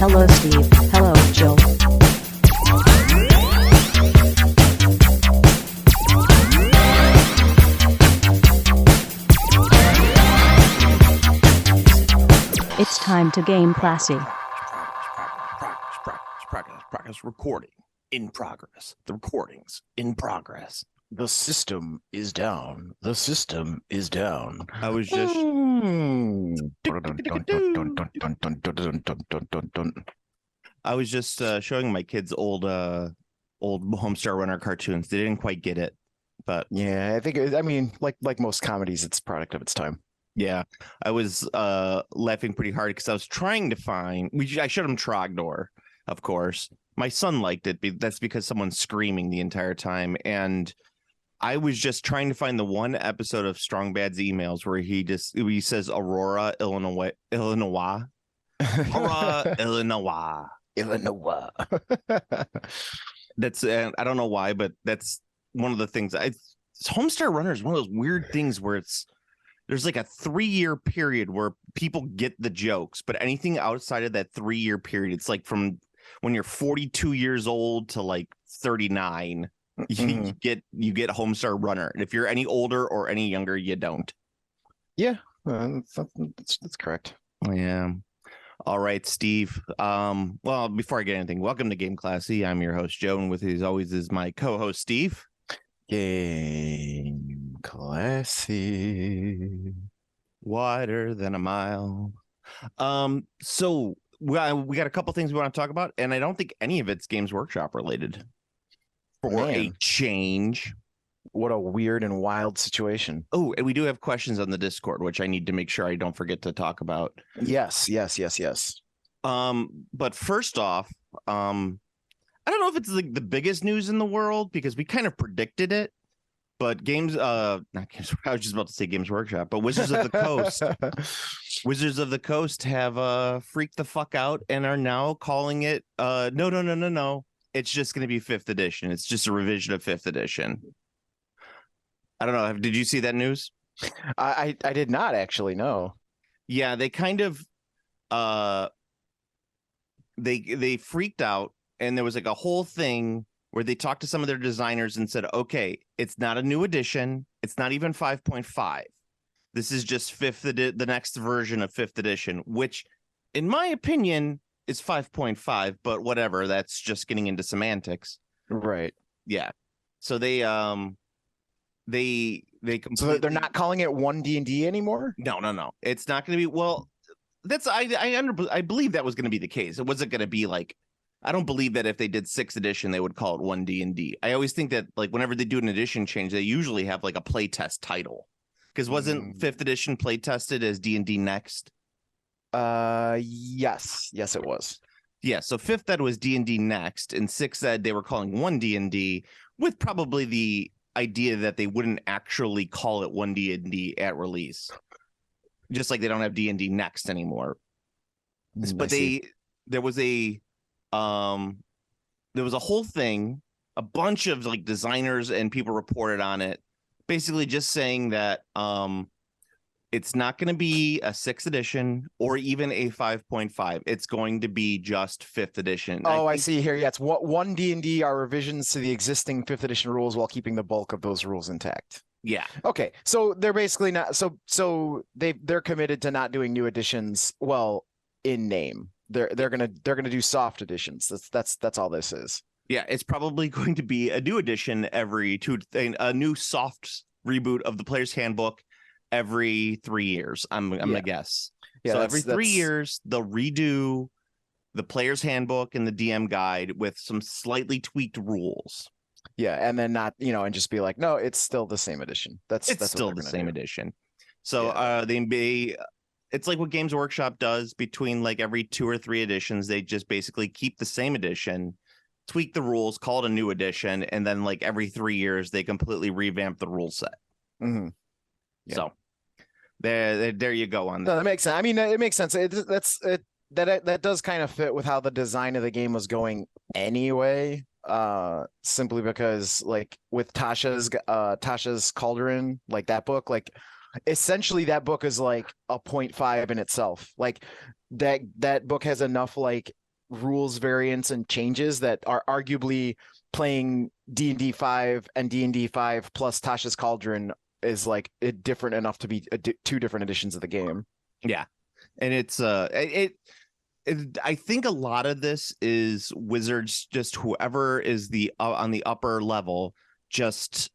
Hello, Steve. Hello, Joe. It's time to game classy. Progress. Recording in progress. The recording's in progress. The system is down. The system is down. I was just showing my kids old Homestar Runner cartoons. They didn't quite get it, but Yeah, I think like most comedies, it's a product of its time. yeah, I was laughing pretty hard because I was trying to find. I showed him Trogdor, of course. My son liked it. That's because someone's screaming the entire time, and I was just trying to find the one episode of Strong Bad's emails where he says Aurora, Illinois, Aurora, Illinois. That's I don't know why, but that's one of the things. Homestar Runner is one of those weird things where there's like a 3-year period where people get the jokes, but anything outside of that 3-year period, it's like from when you're 42 years old to like 39. You get Homestar Runner, and if you're any older or any younger, you don't. Yeah, that's correct. Yeah. All right, Steve. Well, before I get anything, welcome to Game Classy. I'm your host, Joe, and with me as always is my co-host, Steve. Game classy. Wider than a mile. So we got a couple things we want to talk about, and I don't think any of it's Games Workshop related. For a change. What a weird and wild situation. Oh, and we do have questions on the Discord, which I need to make sure I don't forget to talk about. Yes. But first off, I don't know if it's like the biggest news in the world because we kind of predicted it. But not Games. I was just about to say Games Workshop, but Wizards of the Coast have freaked the fuck out and are now calling it no. It's just going to be 5th edition. It's just a revision of 5th edition. I don't know. Did you see that news? I did not actually know. Yeah, they kind of they freaked out, and there was like a whole thing where they talked to some of their designers and said, okay, it's not a new edition. It's not even 5.5. This is just the next version of 5th edition, which in my opinion is 5.5, but whatever. That's just getting into semantics. Right. Yeah. So they so they're not calling it 1D&D anymore? No. It's not going to be, well, that's I believe that was going to be the case. It wasn't going to be like, I don't believe that if they did 6th edition, they would call it 1D&D. I always think that like whenever they do an edition change, they usually have like a playtest title. Because wasn't 5th edition play tested as D&D Next? Yes, it was. Yeah, so 5th ed was D&D Next, and 6th ed they were calling 1D&D, with probably the idea that they wouldn't actually call it 1D&D at release. Just like they don't have D&D Next anymore. But there was a whole thing, a bunch of like designers and people reported on it, basically just saying that it's not going to be a 6th edition or even a 5.5. It's going to be just 5th edition. I see here. Yeah, it's what 1D&D are revisions to the existing 5th edition rules while keeping the bulk of those rules intact. Yeah. Okay. So they're basically not. So they're committed to not doing new editions. Well, in name, they're gonna do soft editions. That's all this is. Yeah, it's probably going to be a new edition a new soft reboot of the Player's Handbook every 3 years. I'm gonna guess. Yeah, so every 3 years they'll redo the Player's Handbook and the DM Guide with some slightly tweaked rules. Yeah, and then not and just be like, no, it's still the same edition. That's still the same edition. So it's like what Games Workshop does between like every 2 or 3 editions. They just basically keep the same edition, tweak the rules, call it a new edition, and then like every 3 years they completely revamp the rule set. Mm-hmm. Yeah. So there you go on that. No, that makes sense. I mean, it makes sense. That does kind of fit with how the design of the game was going anyway. Simply because like with Tasha's Cauldron, like that book, like essentially that book is like a 0.5 in itself. Like that book has enough like rules variants and changes that are arguably playing D&D 5 and D&D 5 plus Tasha's Cauldron is like different enough to be two different editions of the game. Yeah. And it's I think a lot of this is Wizards, just whoever is the on the upper level, just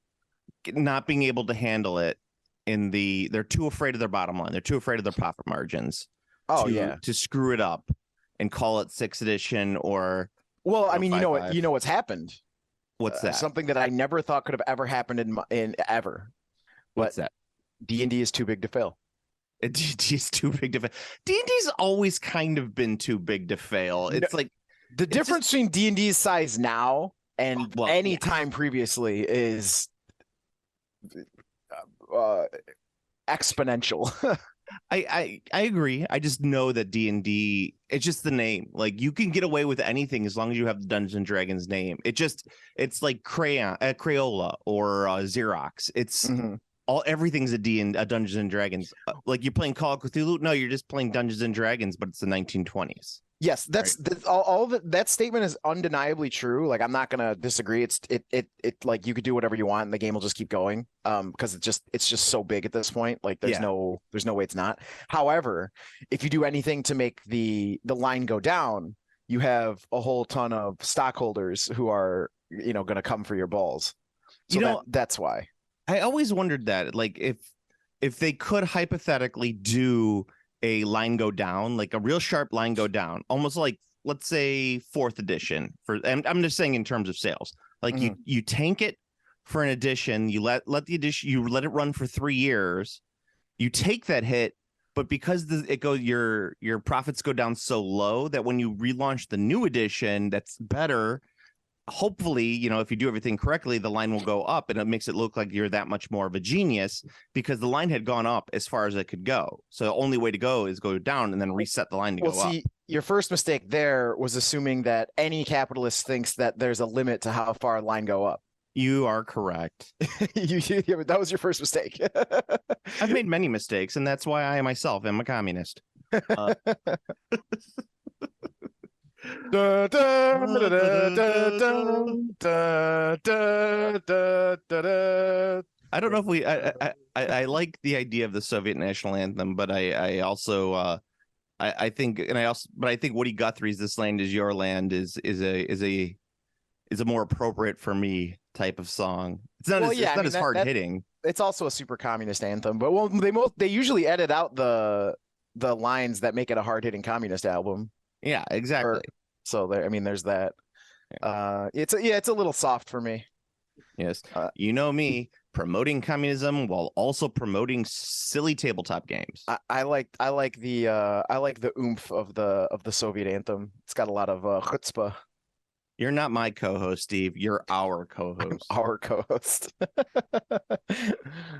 not being able to handle it they're too afraid of their bottom line. They're too afraid of their profit margins. To screw it up and call it 6th edition or I mean, you know what's happened. What's that? Something that I never thought could have ever happened in ever. What's that? D&D is too big to fail. D&D is too big to fail. D&D's always kind of been too big to fail. It's like the difference between D&D's size now and any time previously is exponential. I agree. I just know that D&D, it's just the name. Like, you can get away with anything as long as you have the Dungeons and Dragons name. It's like Crayola or Xerox. It's everything's a Dungeons and Dragons. Like, you're playing Call of Cthulhu. No, you're just playing Dungeons and Dragons, but it's the 1920s. Yes, that's all that statement is undeniably true. Like, I'm not gonna disagree. It's like you could do whatever you want and the game will just keep going. Because it's just so big at this point. Like, there's no way it's not. However, if you do anything to make the line go down, you have a whole ton of stockholders wgoing to come for your balls. So that's why. I always wondered that, like, if they could hypothetically do a line go down, like a real sharp line go down, almost like, let's say 4th edition and I'm just saying in terms of sales, like you tank it for an edition, you let the edition, you let it run for 3 years, you take that hit, but because your profits go down so low that when you relaunch the new edition that's better, hopefully, if you do everything correctly, the line will go up and it makes it look like you're that much more of a genius because the line had gone up as far as it could go. So the only way to go is go down and then reset the line to go up. Your first mistake there was assuming that any capitalist thinks that there's a limit to how far a line go up. You are correct. That was your first mistake. I've made many mistakes, and that's why I myself am a communist. I don't know if I like the idea of the Soviet national anthem, but I also I think Woody Guthrie's "This Land Is Your Land" is a more appropriate for me type of song. It's not as hard hitting. It's also a super communist anthem, but they usually edit out the lines that make it a hard hitting communist album. Yeah, exactly. There's that. It's a little soft for me. Yes, you know me, promoting communism while also promoting silly tabletop games. I like the oomph of the Soviet anthem. It's got a lot of chutzpah. You're not my co-host, Steve. You're our co-host. Our co-host.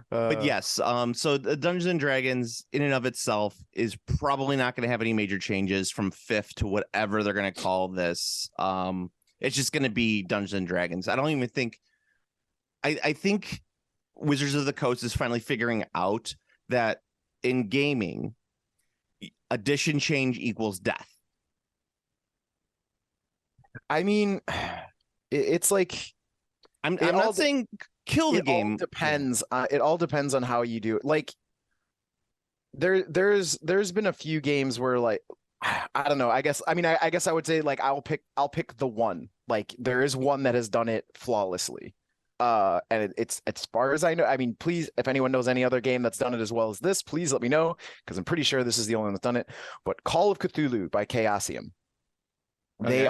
But yes, so the Dungeons and Dragons in and of itself is probably not going to have any major changes from 5th to whatever they're going to call this. It's just going to be Dungeons and Dragons. I don't even think. I think Wizards of the Coast is finally figuring out that in gaming, addition change equals death. I mean, it's like I'm not saying kill the game. It all depends on how you do it. Like there's been a few games where, like, I don't know. I guess I would say, like, I'll pick the one. Like, there is one that has done it flawlessly. And it's, as far as I know, I mean, please, if anyone knows any other game that's done it as well as this, please let me know, because I'm pretty sure this is the only one that's done it. But Call of Cthulhu by Chaosium. Okay.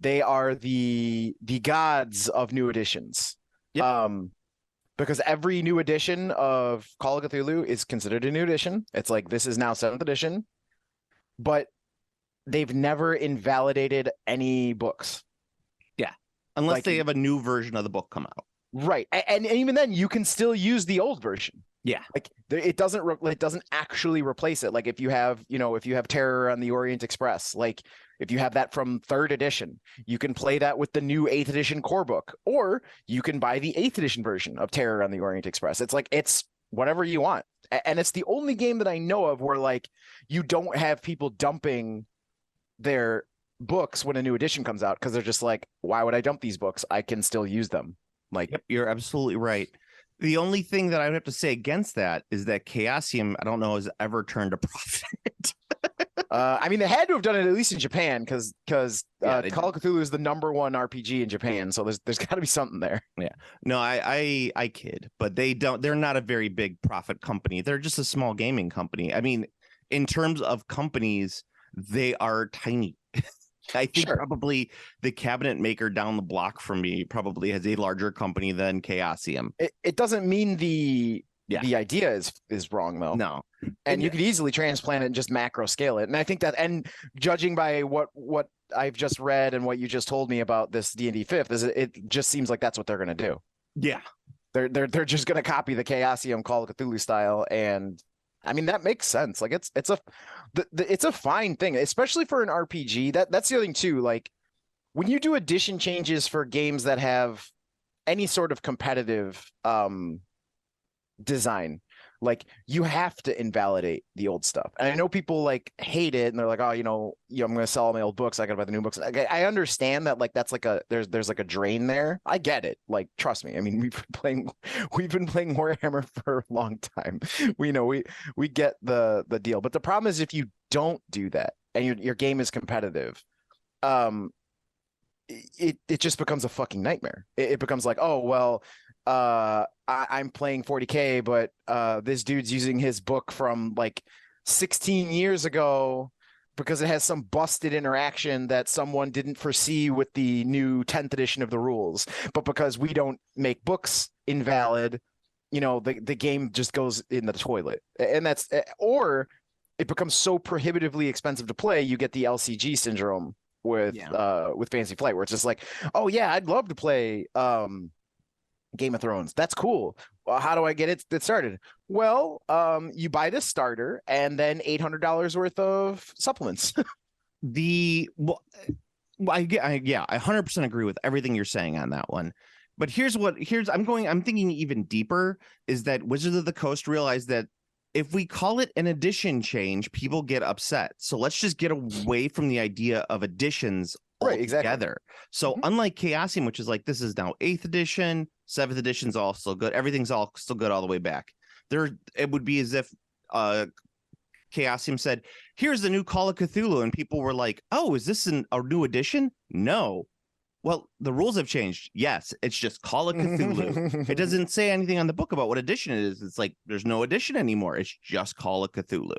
They are the gods of new editions. Yep. Because every new edition of Call of Cthulhu is considered a new edition. It's like, this is now 7th edition, but they've never invalidated any books. Yeah, unless they have a new version of the book come out. Right, and even then, you can still use the old version. Yeah, like it doesn't actually replace it. Like, if you have Terror on the Orient Express, like, if you have that from 3rd edition, you can play that with the new 8th edition core book, or you can buy the 8th edition version of Terror on the Orient Express. It's like, it's whatever you want. And it's the only game that I know of where, like, you don't have people dumping their books when a new edition comes out because they're just like, why would I dump these books? I can still use them. Like, Yep, you're absolutely right. The only thing that I would have to say against that is that Chaosium, I don't know, has ever turned a profit. I mean, they had to have done it at least in Japan because Yeah, Call of Cthulhu is the #1 RPG in Japan, so there's got to be something there. Yeah, no, I kid, but they're not a very big profit company. They're just a small gaming company. I mean, in terms of companies, they are tiny. I think Sure. probably the cabinet maker down the block from me probably has a larger company than Chaosium. It doesn't mean the Yeah. idea is wrong though. No, And you could easily transplant it and just macro scale it. And I think that, and judging by what I've just read and what you just told me about this D&D 5th, is it just seems like that's what they're going to do. yeah, They're just going to copy the Chaosium Call of Cthulhu style, and I mean that makes sense. Like it's a fine thing, especially for an RPG. That's the other thing too. Like when you do edition changes for games that have any sort of competitive design, like you have to invalidate the old stuff. And I know people like hate it and they're like, oh, I'm going to sell all my old books, I gotta buy the new books. I understand that, like that's like there's like a drain there. I get it, like trust me. I mean, we've been playing Warhammer for a long time. We know we get the deal. But the problem is if you don't do that and your game is competitive, it just becomes a fucking nightmare. It becomes like, oh well, I'm playing 40K, but this dude's using his book from like 16 years ago because it has some busted interaction that someone didn't foresee with the new 10th edition of the rules. But because we don't make books invalid, the game just goes in the toilet. And that's, or it becomes so prohibitively expensive to play, you get the LCG syndrome with Fantasy Flight, where it's just like, oh yeah, I'd love to play Game of Thrones. That's cool. Well, how do I get it started? Well, you buy this starter and then $800 worth of supplements. I 100% agree with everything you're saying on that one. But I'm thinking even deeper is that Wizards of the Coast realized that if we call it an edition change, people get upset. So let's just get away from the idea of editions Right, altogether. exactly. So unlike Chaosium, which is like, this is now 8th edition, 7th edition's all still good. Everything's all still good all the way back. It would be as if Chaosium said, here's the new Call of Cthulhu. And people were like, oh, is this a new edition? No. Well, the rules have changed. Yes, it's just Call of Cthulhu. It doesn't say anything on the book about what edition it is. It's like there's no edition anymore. It's just Call of Cthulhu.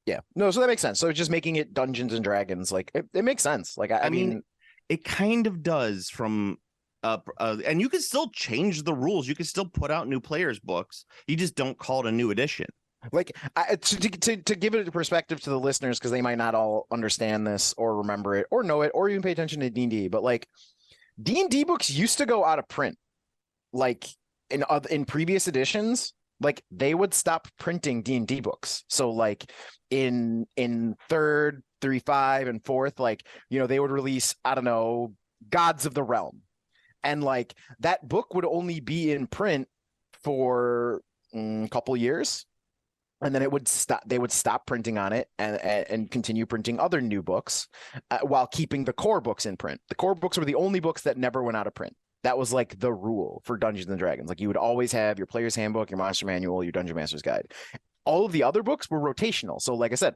Yeah. No, so that makes sense. So just making it Dungeons and Dragons, like it makes sense. Like I mean, it kind of does from and you can still change the rules. You can still put out new players' books. You just don't call it a new edition. Like to give it a perspective to the listeners, because they might not all understand this or remember it or know it or even pay attention to D&D, but like D&D books used to go out of print, like in previous editions, like they would stop printing D&D books. So like in 3rd, 3.5, and 4th, like they would release, I don't know, Gods of the Realm, and like that book would only be in print for a couple years. And then they would stop printing on it and continue printing other new books while keeping the core books in print. The core books were the only books that never went out of print. That was like the rule for Dungeons and Dragons. Like you would always have your player's handbook, your monster manual, your dungeon master's guide. All of the other books were rotational. So like I said,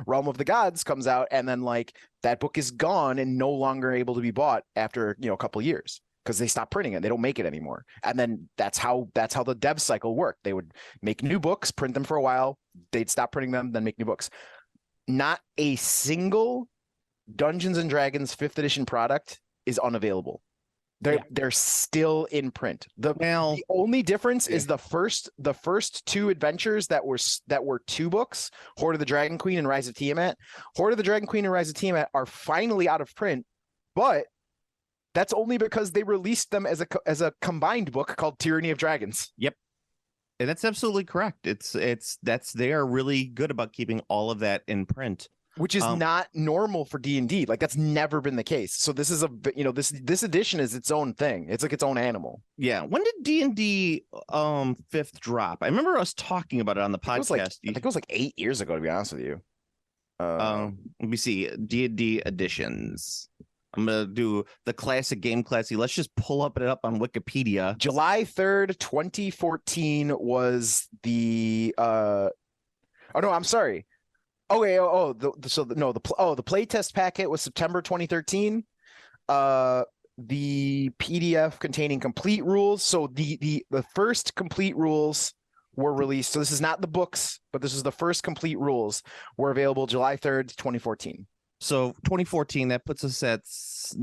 Realm of the Gods comes out and then like that book is gone and no longer able to be bought after, a couple years, because they stopped printing it. They don't make it anymore. And then that's how the dev cycle worked. They would make new books, print them for a while. They'd stop printing them, then make new books. Not a single Dungeons and Dragons 5th edition product is unavailable. They're still in print. The only difference is the first 2 adventures that were 2 books, Hoard of the Dragon Queen and Rise of Tiamat. Hoard of the Dragon Queen and Rise of Tiamat are finally out of print, but that's only because they released them as a combined book called Tyranny of Dragons. Yep. And that's absolutely correct. They are really good about keeping all of that in print, which is not normal for D&D. Like that's never been the case. So this is this edition is its own thing. It's like its own animal. Yeah. When did D&D 5th drop? I remember us talking about it on the podcast. I think it was like 8 years ago, to be honest with you. Let me see. D&D editions. I'm gonna do the classic Game Classy. Let's just pull it up on Wikipedia. July 3rd, 2014 was the oh no, I'm sorry. Okay, the playtest packet was September 2013. The PDF containing complete rules. So the first complete rules were released. So this is not the books, but this is the first complete rules were available July 3rd, 2014. So 2014, that puts us at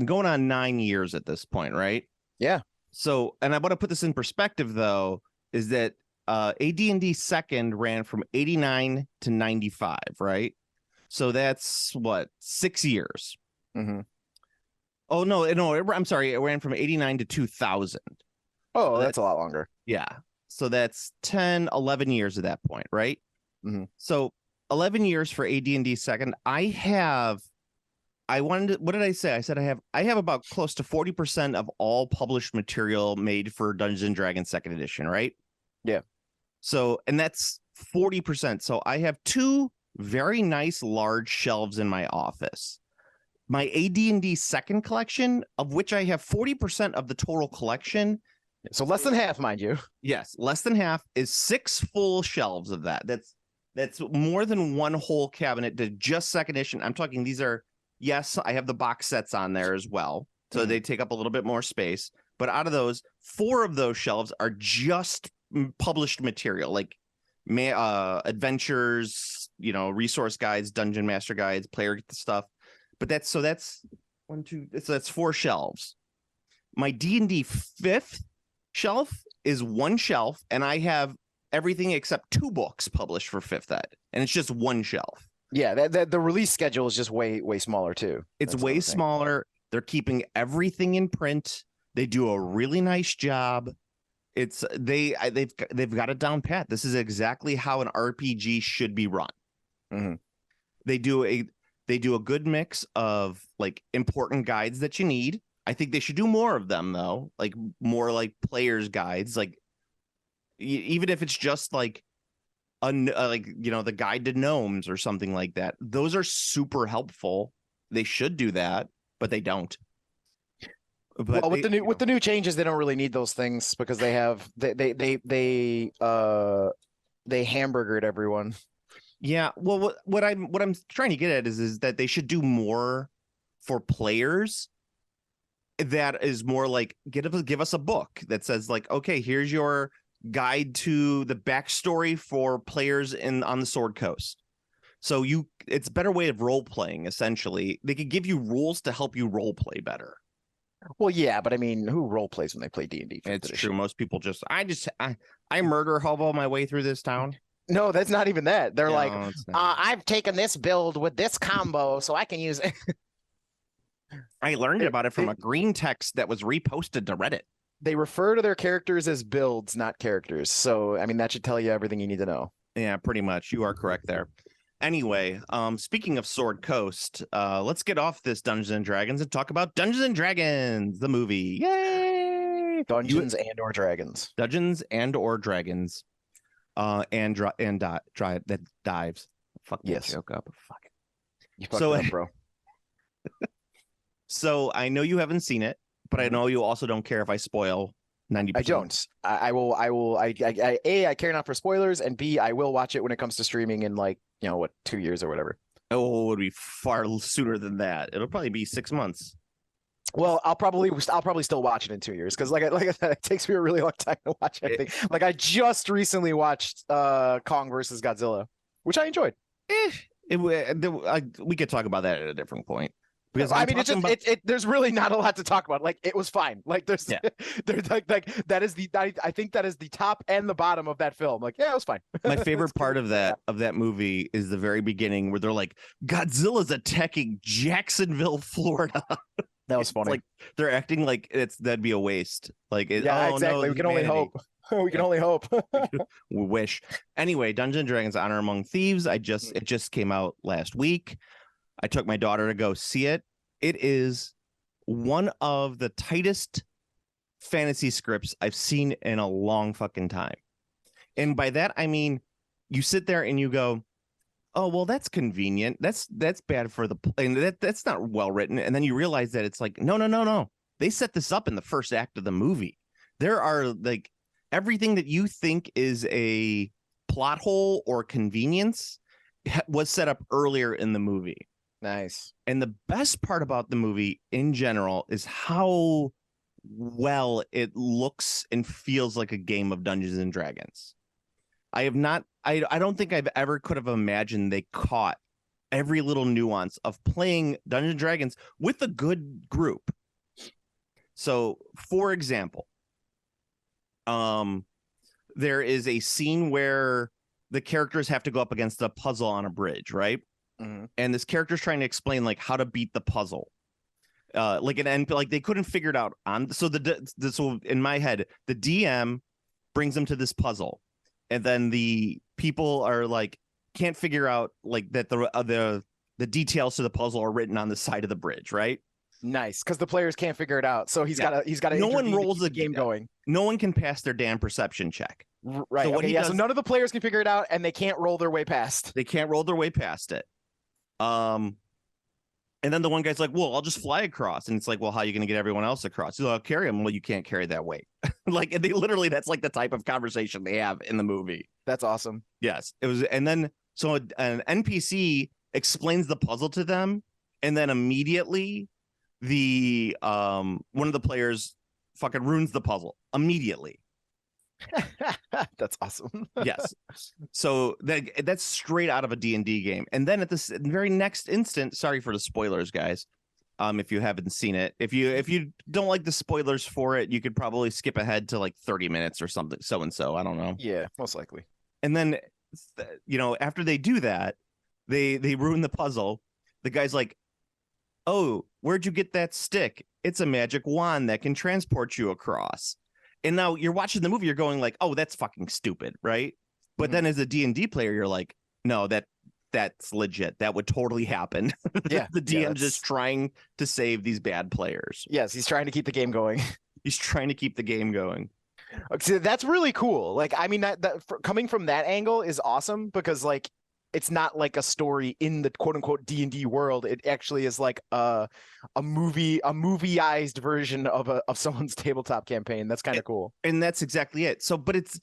going on 9 years at this point, right? Yeah. So, and I want to put this in perspective, though, is that AD&D second ran from 89 to 95, right? So that's what, 6 years. Mm-hmm. Oh, no, I'm sorry. It ran from 89 to 2000. Oh, So that's a lot longer. Yeah. So that's 10, 11 years at that point, right? Mm-hmm. So 11 years for AD&D second. What did I say? I said I have about close to 40% of all published material made for Dungeons and Dragons second edition, right? Yeah. So, and that's 40%. So I have two very nice large shelves in my office. My AD&D second collection, of which I have 40% of the total collection. So less than half, mind you. Yes, less than half is 6 full shelves of that. That's more than one whole cabinet to just second edition. I'm talking these are, yes, I have the box sets on there as well. So they take up a little bit more space. But out of those, 4 of those shelves are just published material, like adventures, resource guides, dungeon master guides, player stuff. But that's 4 shelves. My D&D 5th shelf is 1 shelf, and I have everything except 2 books published for 5th ed, and it's just 1 shelf. Yeah, the release schedule is just way smaller too. It's way smaller. They're keeping everything in print. They do a really nice job. They've got it down pat. This is exactly how an RPG should be run. Mm-hmm. They do a good mix of like important guides that you need. I think they should do more of them, though, like more like players guides, like even if it's just like the guide to gnomes or something like that. Those are super helpful. They should do that, but they don't. But well, with the new changes, they don't really need those things because they hamburgered everyone. Yeah, well, what I'm trying to get at is that they should do more for players. That is more like give us a book that says like, okay, here's your guide to the backstory for players on the Sword Coast. So it's a better way of role playing. Essentially, they could give you rules to help you role play better. Well, yeah, but I mean, who role plays when they play D&D? It's true. Most people I murder hobo my way through this town. No, that's not even that. They're like, I've taken this build with this combo, so I can use it. I learned about it from a green text that was reposted to Reddit. They refer to their characters as builds, not characters. So, I mean, that should tell you everything you need to know. Yeah, pretty much. You are correct there. Anyway, speaking of Sword Coast, let's get off this Dungeons and Dragons and talk about Dungeons and Dragons, the movie. Yay! Dungeons and or Dragons. Dungeons and or Dragons. That dives. Fuck that joke up. Fuck it. You fucked it up, bro. So I know you haven't seen it, but I know you also don't care if I spoil 90%. I don't. I will. I care not for spoilers, and B, I will watch it when it comes to streaming in 2 years or whatever. Oh, it would be far sooner than that. It'll probably be 6 months. Well, I'll probably still watch it in 2 years because like I said, it takes me a really long time to watch anything. Like I just recently watched Kong versus Godzilla, which I enjoyed. We could talk about that at a different point. Because I mean, there's really not a lot to talk about. Like it was fine. Like there's like that is I think that is the top and the bottom of that film. Like, yeah, it was fine. My favorite part of that movie is the very beginning where they're like, Godzilla's attacking Jacksonville, Florida. That was funny. Like they're acting like that'd be a waste. Like exactly. No, we can only hope. We can only hope. We wish. Anyway, Dungeons and Dragons: Honor Among Thieves. It just came out last week. I took my daughter to go see it. It is one of the tightest fantasy scripts I've seen in a long fucking time. And by that, I mean, you sit there and you go, oh well, that's convenient. That's bad for the and that's not well written. And then you realize that it's like, no. They set this up in the first act of the movie. There are like everything that you think is a plot hole or convenience was set up earlier in the movie. Nice. And the best part about the movie in general is how well it looks and feels like a game of Dungeons and Dragons. I don't think I've ever could have imagined they caught every little nuance of playing Dungeons and Dragons with a good group. So, for example, there is a scene where the characters have to go up against a puzzle on a bridge, right? Mhm. And this character's trying to explain like how to beat the puzzle. Like they couldn't figure it out on. So so in my head, the DM brings them to this puzzle, and then the people are like can't figure out like that the details to the puzzle are written on the side of the bridge, right? Nice, because the players can't figure it out, so he's got to. No one rolls the game going. No one can pass their damn perception check. Right. So what Okay, he yeah. does- So none of the players can figure it out, and they can't roll their way past. They can't roll their way past it. And then the one guy's like, well, I'll just fly across. And it's like, well, how are you going to get everyone else across? He's like, I'll carry them. Well, you can't carry that weight. Like, and they literally, that's like the type of conversation they have in the movie. That's awesome. Yes, it was. And then, so an NPC explains the puzzle to them. And then immediately the, one of the players fucking ruins the puzzle immediately. That's awesome. Yes. So that's straight out of a D&D game. And then at this very next instant, sorry for the spoilers, guys. If you haven't seen it, if you don't like the spoilers for it, you could probably skip ahead to like 30 minutes or something. So and so, I don't know. Yeah, most likely. And then, after they do that, they ruin the puzzle. The guy's like, "Oh, where'd you get that stick? It's a magic wand that can transport you across." And now you're watching the movie, you're going like, oh, that's fucking stupid, right? But then as a D&D player, you're like, no, that's legit. That would totally happen. Yeah. The DM's just trying to save these bad players. Yes, he's trying to keep the game going. He's trying to keep the game going. So that's really cool. Like, I mean, coming from that angle is awesome because, like, it's not like a story in the quote unquote D&D world. It actually is like a movieized version of someone's tabletop campaign. That's kind of cool. And that's exactly it. So, but it's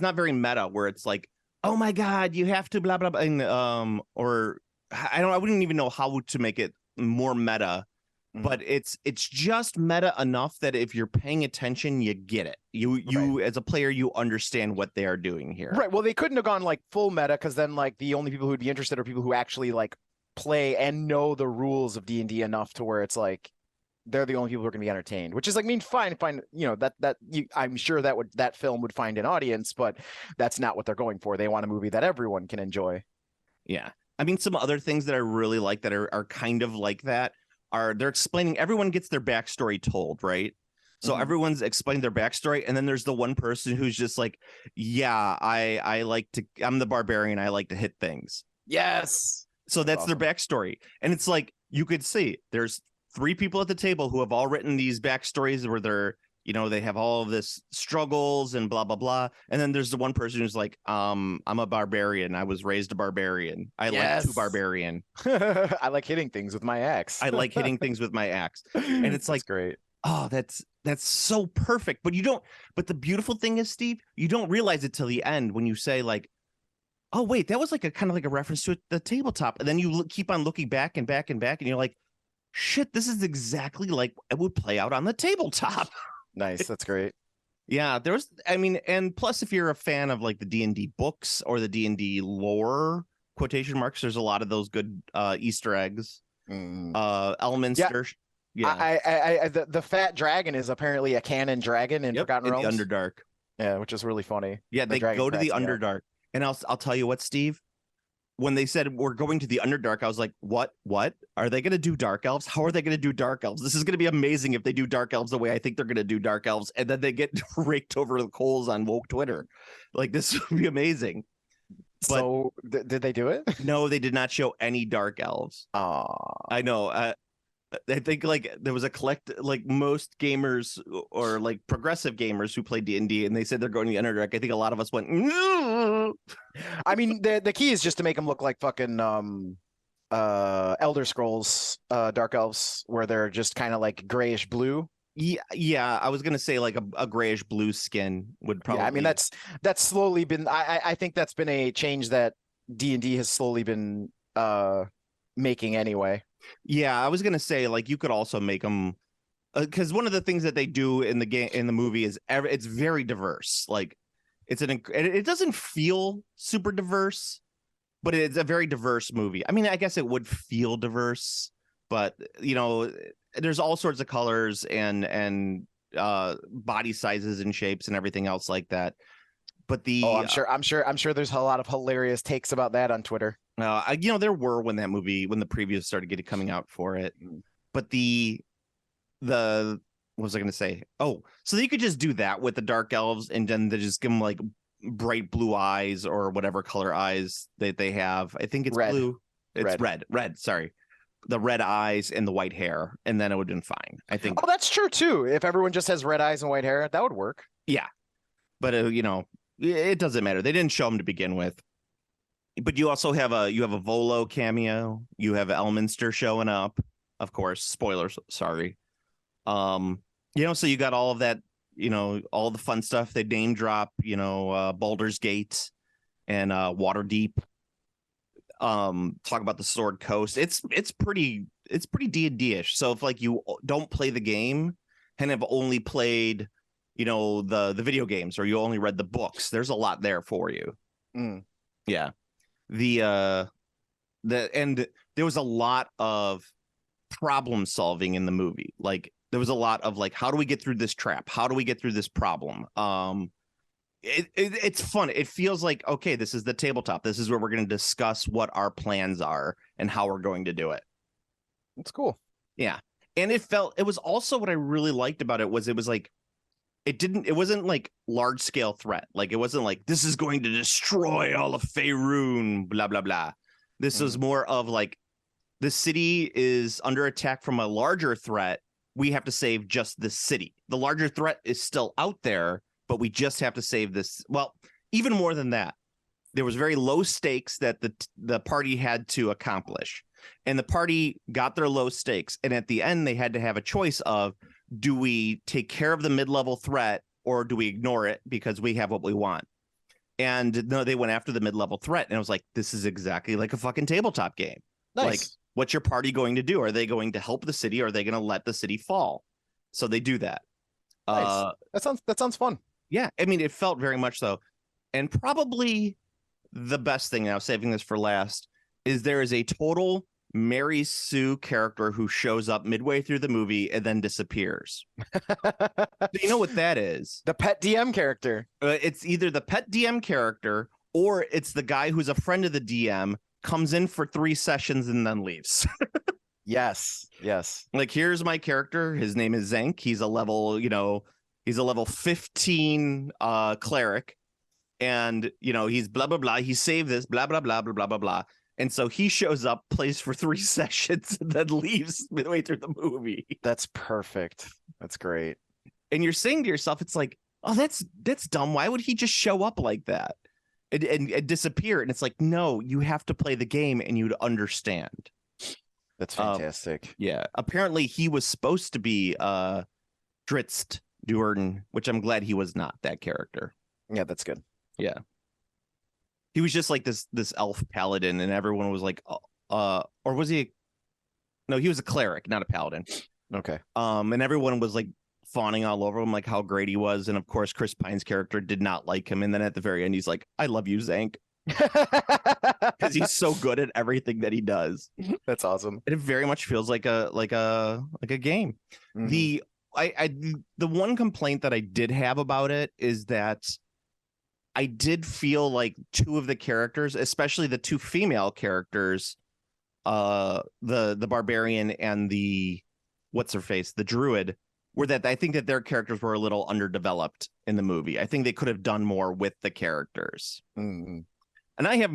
not very meta where it's like, oh my God, you have to blah, blah, blah. And, or I wouldn't even know how to make it more meta, but it's just meta enough that if you're paying attention, you get it. You as a player, you understand what they are doing here. Right. Well, they couldn't have gone like full meta because then like the only people who'd be interested are people who actually like play and know the rules of D&D enough to where it's like they're the only people who are going to be entertained, which is like, I mean, fine, I'm sure that film would find an audience, but that's not what they're going for. They want a movie that everyone can enjoy. Yeah. I mean, some other things that I really like that are kind of like that are they're explaining, everyone gets their backstory told, right? So everyone's explaining their backstory, and then there's the one person who's just like, yeah, I'm the barbarian, I like to hit things. Yes. So that's their backstory. And it's like, you could see there's 3 people at the table who have all written these backstories where they're, they have all of this struggles and blah, blah, blah. And then there's the one person who's like, I'm a barbarian. I was raised a barbarian. I like to barbarian. I like hitting things with my axe. I like hitting things with my axe. And it's like, great. Oh, that's so perfect. But the beautiful thing is, Steve, you don't realize it till the end when you say like, oh, wait, that was like a kind of like a reference to the tabletop. And then you keep on looking back and back and back. And you're like, shit, this is exactly like it would play out on the tabletop. Nice. That's great. Yeah, and plus if you're a fan of like the D&D books or the D&D lore, quotation marks, there's a lot of those good Easter eggs, elements. Yeah. The fat dragon is apparently a canon dragon in Forgotten Realms. The Underdark. Yeah, which is really funny. Yeah, they go to the Underdark. And I'll tell you what, Steve, when they said we're going to the Underdark, I was like, what? Are they going to do Dark Elves? How are they going to do Dark Elves? This is going to be amazing if they do Dark Elves the way I think they're going to do Dark Elves. And then they get raked over the coals on woke Twitter. Like, this would be amazing. But so did they do it? No, they did not show any Dark Elves. I know. I think like there was like most gamers or like progressive gamers who play D&D and they said they're going to the Underdark. I think a lot of us went, out. I mean, the key is just to make them look like fucking Elder Scrolls Dark Elves, where they're just kind of like grayish blue. Yeah, I was gonna say like a grayish blue skin would probably. Yeah, I mean that's slowly been. I think that's been a change that D&D has slowly been making anyway. Yeah, I was gonna say like you could also make them because one of the things that they do in the movie is it's very diverse. Like it doesn't feel super diverse, but it's a very diverse movie. I mean, I guess it would feel diverse, but you know, there's all sorts of colors and body sizes and shapes and everything else like that. But I'm sure there's a lot of hilarious takes about that on Twitter. you know, there were when the previews started coming out for it. But the what was I going to say? Oh, so you could just do that with the dark elves and then they just give them like bright blue eyes or whatever color eyes that they have. I think it's red. blue. It's red. Sorry. The red eyes and the white hair. And then it would have been fine. I think. Oh, that's true too. If everyone just has red eyes and white hair, that would work. Yeah. But you know, it doesn't matter. They didn't show them to begin with. But you also have a Volo cameo. You have Elminster showing up, of course. Spoilers, sorry. You know, so you got all of that, you know, all the fun stuff. They name drop, you know, Baldur's Gate and Waterdeep. Talk about the Sword Coast. It's pretty D&D-ish. So if like you don't play the game and have only played, you know, the video games or you only read the books, there's a lot there for you. Yeah. And there was a lot of problem solving in the movie. Like there was a lot of like, how do we get through this trap? How do we get through this problem? It's fun. It feels like, okay, this is the tabletop. This is where we're going to discuss what our plans are and how we're going to do it. That's cool. Yeah. And it was also what I really liked about it was like, it wasn't like large scale threat. Like it wasn't like this is going to destroy all of Faerun, blah, blah, blah. This was more of like the city is under attack from a larger threat. We have to save just the city. The larger threat is still out there, but we just have to save this. Well, even more than that, there was very low stakes that the party had to accomplish. And the party got their low stakes. And at the end, they had to have a choice of, do we take care of the mid-level threat or do we ignore it because we have what we want? And no, they went after the mid-level threat. And I was like, this is exactly like a fucking tabletop game. Nice. Like, what's your party going to do? Are they going to help the city or are they going to let the city fall? So they do that. Nice. That sounds fun. Yeah. I mean, it felt very much so. And probably the best thing now, saving this for last, is there is a total Mary Sue character who shows up midway through the movie and then disappears. You know what that is? The pet DM character. It's either the pet DM character or it's the guy who's a friend of the DM, comes in for 3 sessions and then leaves. Yes. Like, here's my character. His name is Zank. He's a level 15 cleric. And, you know, he's blah, blah, blah. He saved this, blah, blah, blah, blah, blah, blah, blah. And so he shows up, plays for 3 sessions, and then leaves midway through the movie. That's perfect. That's great. And you're saying to yourself, it's like, oh, that's dumb. Why would he just show up like that and disappear? And it's like, no, you have to play the game and you'd understand. That's fantastic. Yeah. Apparently he was supposed to be Dritz Duerden, which I'm glad he was not that character. Yeah, that's good. Yeah. He was just like this elf paladin, and everyone was like, or was he? No, he was a cleric, not a paladin. Okay. And everyone was like fawning all over him, like how great he was. And of course, Chris Pine's character did not like him. And then at the very end, he's like, "I love you, Zank," because he's so good at everything that he does. That's awesome. And it very much feels like a game. Mhm. The one complaint that I did have about it is that I did feel like 2 of the characters, especially the 2 female characters, the barbarian and the the druid, I think that their characters were a little underdeveloped in the movie. I think they could have done more with the characters. Mm-hmm. And I have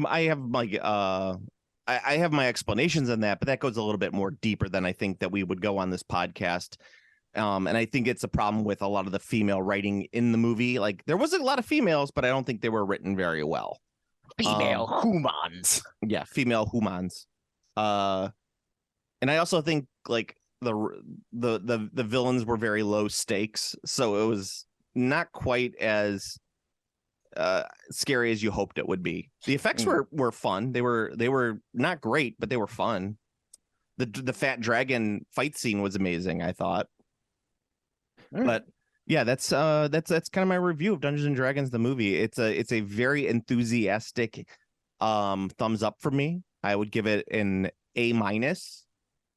my explanations on that, but that goes a little bit more deeper than I think that we would go on this podcast. And I think it's a problem with a lot of the female writing in the movie. Like, there wasn't a lot of females, but I don't think they were written very well. Female humans. Yeah, female humans. And I also think like the villains were very low stakes, so it was not quite as scary as you hoped it would be. The effects were fun. They were not great, but they were fun. The fat dragon fight scene was amazing, I thought. But yeah, that's kind of my review of Dungeons and Dragons the movie. It's a very enthusiastic thumbs up for me. I would give it an A minus.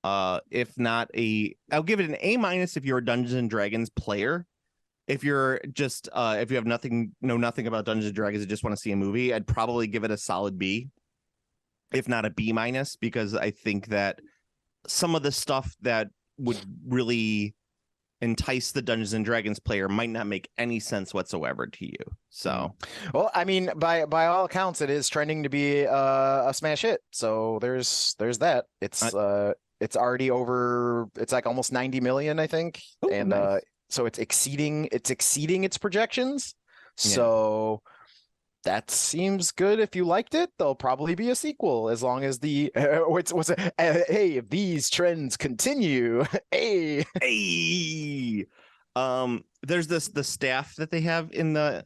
If not I'll give it an A minus if you're a Dungeons and Dragons player. If you're just if you have know nothing about Dungeons and Dragons and just want to see a movie, I'd probably give it a solid B, if not a B minus, because I think that some of the stuff that would really entice the Dungeons and Dragons player might not make any sense whatsoever to you. So, well, I mean, by all accounts, it is trending to be a smash hit. So there's that. It's already over. It's like almost 90 million, I think, and nice. So it's exceeding its projections. So that seems good. If you liked it, there'll probably be a sequel as long as the hey, if these trends continue, hey. There's the staff that they have in the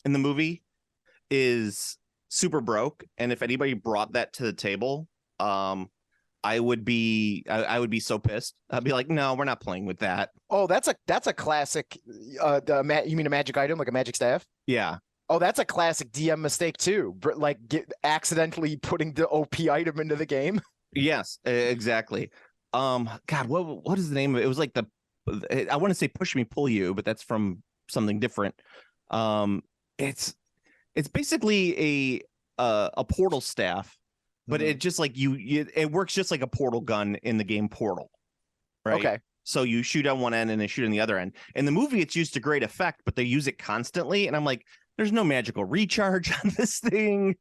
movie is super broke, and if anybody brought that to the table, I would be so pissed. I'd be like, no, we're not playing with that. Oh, that's a classic. You mean a magic item, like a magic staff? Yeah. Oh, that's a classic DM mistake too. Like accidentally putting the OP item into the game. Yes, exactly. God, what is the name of it? It was like I want to say push me, pull you, but that's from something different. It's basically a portal staff. But it just like it works just like a portal gun in the game Portal, right? Okay. So you shoot on one end and then shoot on the other end. In the movie, it's used to great effect, but they use it constantly, and I'm like, there's no magical recharge on this thing.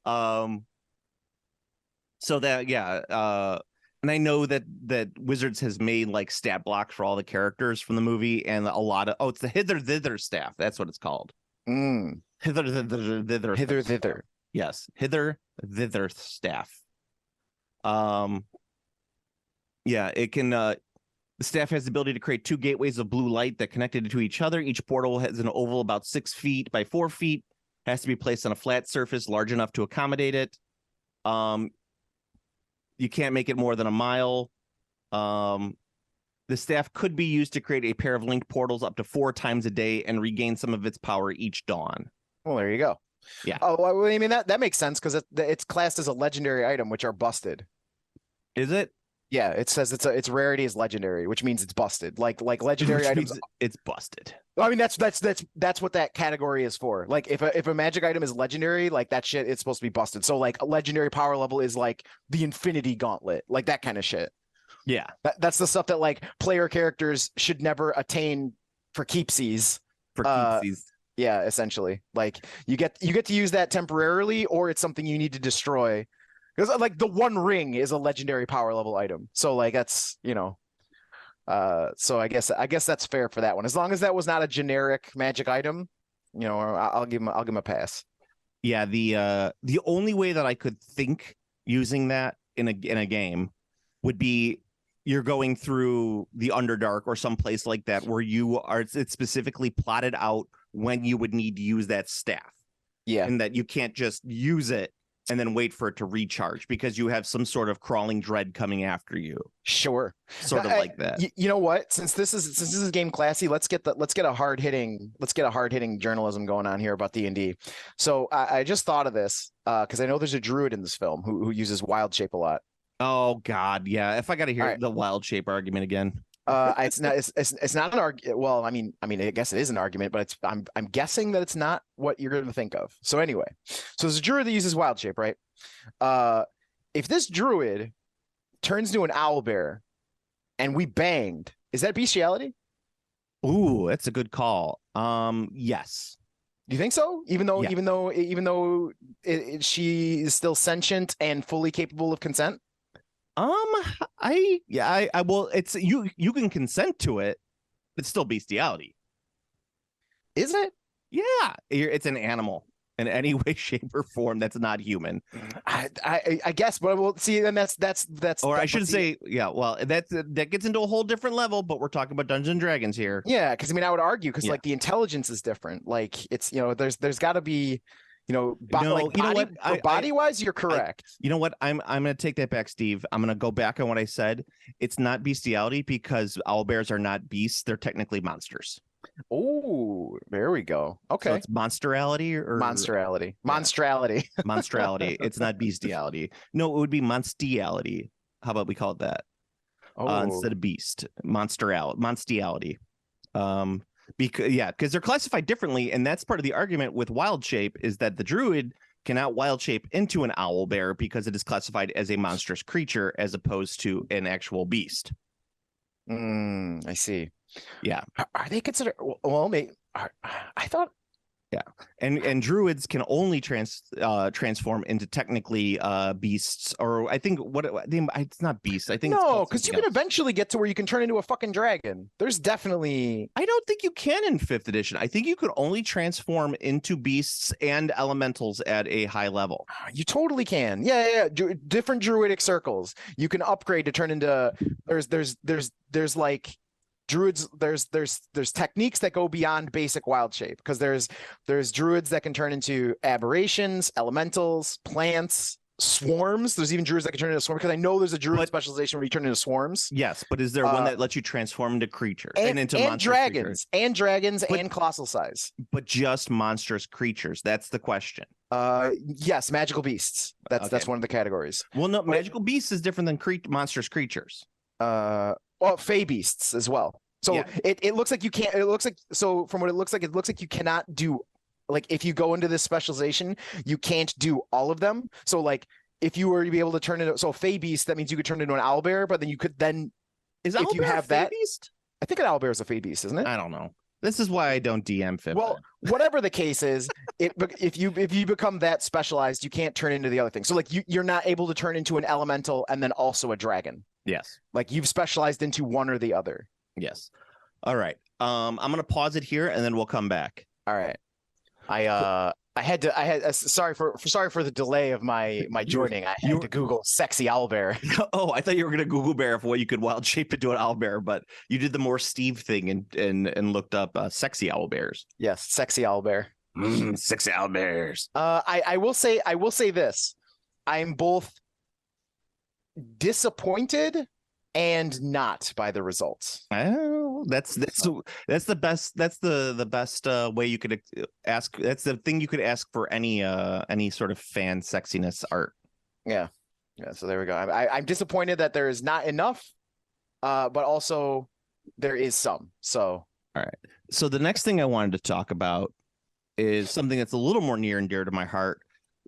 So that and I know that Wizards has made like stat blocks for all the characters from the movie, and a lot of it's the hither thither staff. That's what it's called. Hither thither. Yes, hither thither staff. Yeah, it can the staff has the ability to create two gateways of blue light that connected to each other. Each portal has an oval about 6 feet by 4 feet, has to be placed on a flat surface large enough to accommodate it. You can't make it more than a mile. The staff could be used to create a pair of link portals up to 4 times a day and regain some of its power each dawn. Well, there you go. Yeah. Oh, well, I mean that makes sense because it's classed as a legendary item, which are busted. Is it? Yeah, it says its rarity is legendary, which means it's busted. Like legendary items, it's busted. I mean that's what that category is for. Like if a magic item is legendary, like that shit, it's supposed to be busted. So like a legendary power level is like the Infinity Gauntlet, like that kind of shit. Yeah, that's the stuff that like player characters should never attain for keepsies. For keepsies. Yeah, essentially. Like you get to use that temporarily, or it's something you need to destroy. Because like the One Ring is a legendary power level item. So like that's, so I guess that's fair for that one. As long as that was not a generic magic item, I'll give him a pass. Yeah, the only way that I could think using that in a game would be you're going through the Underdark or someplace like that where it's specifically plotted out when you would need to use that staff. Yeah. And that you can't just use it and then wait for it to recharge because you have some sort of crawling dread coming after you. Sure. Sort of like that. You know what? Since this is game classy, let's get a hard hitting journalism going on here about D&D. So I just thought of this because I know there's a druid in this film who uses wild shape a lot. Oh God, yeah. If I got to hear the wild shape argument again. It's not an argument. Well, I mean, I guess it is an argument, but I'm guessing that it's not what you're going to think of. So anyway, there's a druid that uses wild shape, right? If this druid turns into an owl bear and we banged, is that bestiality? Ooh, that's a good call. Yes. Do you think so? Even though she is still sentient and fully capable of consent? I well, it's you can consent to it. It's still bestiality. Is it? Yeah, it's an animal. in any way, shape, or form that's not human. I guess, but we'll see. And that's Or I that's should the- say, yeah, well, that gets into a whole different level, but we're talking about Dungeons and Dragons here. Yeah, because I mean, I would argue because Yeah. like the intelligence is different. Like it's there's got to be No, you know what? body wise, you're correct. You know what? I'm gonna take that back, Steve. I'm gonna go back on what I said. It's not bestiality because owlbears are not beasts. They're technically monsters. Oh, there we go. So Okay, it's monsterality or monstrality, monstrality. monstrality. It's not bestiality. No, it would be monstiality. How about we call it that instead of beast? Monstiality. Because they're classified differently, and that's part of the argument with wild shape is that the druid cannot wild shape into an owl bear because it is classified as a monstrous creature as opposed to an actual beast. I see. Yeah. Are they considered? Well, maybe. I thought. And druids can only transform into technically beasts, or I think it's not beasts. I think it's No, called because you something can else. eventually get to where you can turn into a fucking dragon. There's definitely. I don't think you can in 5th edition. I think you could only transform into beasts and elementals at a high level. You totally can. Yeah. Different druidic circles. You can upgrade to turn into. There's like druids. There's techniques that go beyond basic wild shape because there's druids that can turn into aberrations, elementals, plants, swarms. There's even druids that can turn into swarms because I know there's a druid specialization where you turn into swarms. Yes, but is there one that lets you transform into creatures And into and monstrous creatures? dragons But- and colossal size. But just monstrous creatures. That's the question. Yes, magical beasts. That's Okay. one of the categories. Well, no, magical beasts is different than monstrous creatures. Well, fey beasts as well. So Yeah. it looks like you can't. It looks like from what it looks like you cannot do. Like if you go into this specialization, you can't do all of them. So like if you were to be able to turn into a fey beast, that means you could turn into an owlbear, but then you could then Is if owlbear you have a fey that- beast? I think an owlbear is a fey beast, isn't it? I don't know. This is why I don't DM 5th. Well, whatever the case is, if you become that specialized, you can't turn into the other thing. So like you're not able to turn into an elemental and then also a dragon. yes. Like you've specialized into one or the other. Yes. All right. I'm gonna pause it here and then we'll come back. All right. Sorry for the delay of my joining. I had to Google sexy owlbear. Oh, I thought you were gonna Google bear for what you could wild shape into an owlbear, but you did the more Steve thing and looked up sexy owlbears. Yes, sexy owlbear. Sexy owlbears. I will say this. I'm both disappointed and not by the results. Oh, that's the best. That's the best way you could ask. That's the thing you could ask for any sort of fan sexiness art. Yeah. So there we go. I'm disappointed that there is not enough, but also there is some. So So the next thing I wanted to talk about is something that's a little more near and dear to my heart.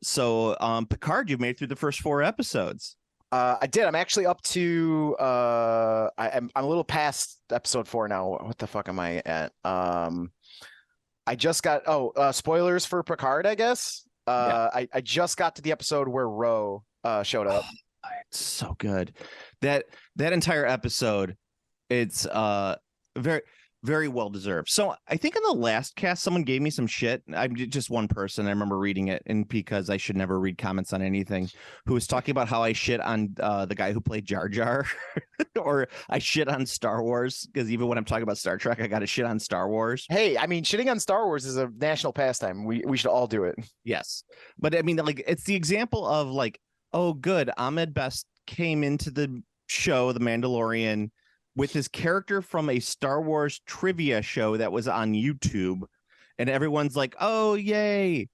So, Picard, you've made it through the first 4 episodes. I did. I'm actually up to. I'm a little past episode 4 now. What the fuck am I at? I just got. Spoilers for Picard, I guess. I just got to the episode where Ro showed up. It's so good. That entire episode, it's very, very well deserved. So I think in the last cast, someone gave me some shit. I'm just one person. I remember reading it, and because I should never read comments on anything, who was talking about how I shit on the guy who played Jar Jar, or I shit on Star Wars, because even when I'm talking about Star Trek, I got to shit on Star Wars. Hey, I mean, shitting on Star Wars is a national pastime. We should all do it. Yes, but I mean, like, it's the example of like, oh, good, Ahmed Best came into the show, The Mandalorian, with his character from a Star Wars trivia show that was on YouTube, and everyone's like, oh, yay.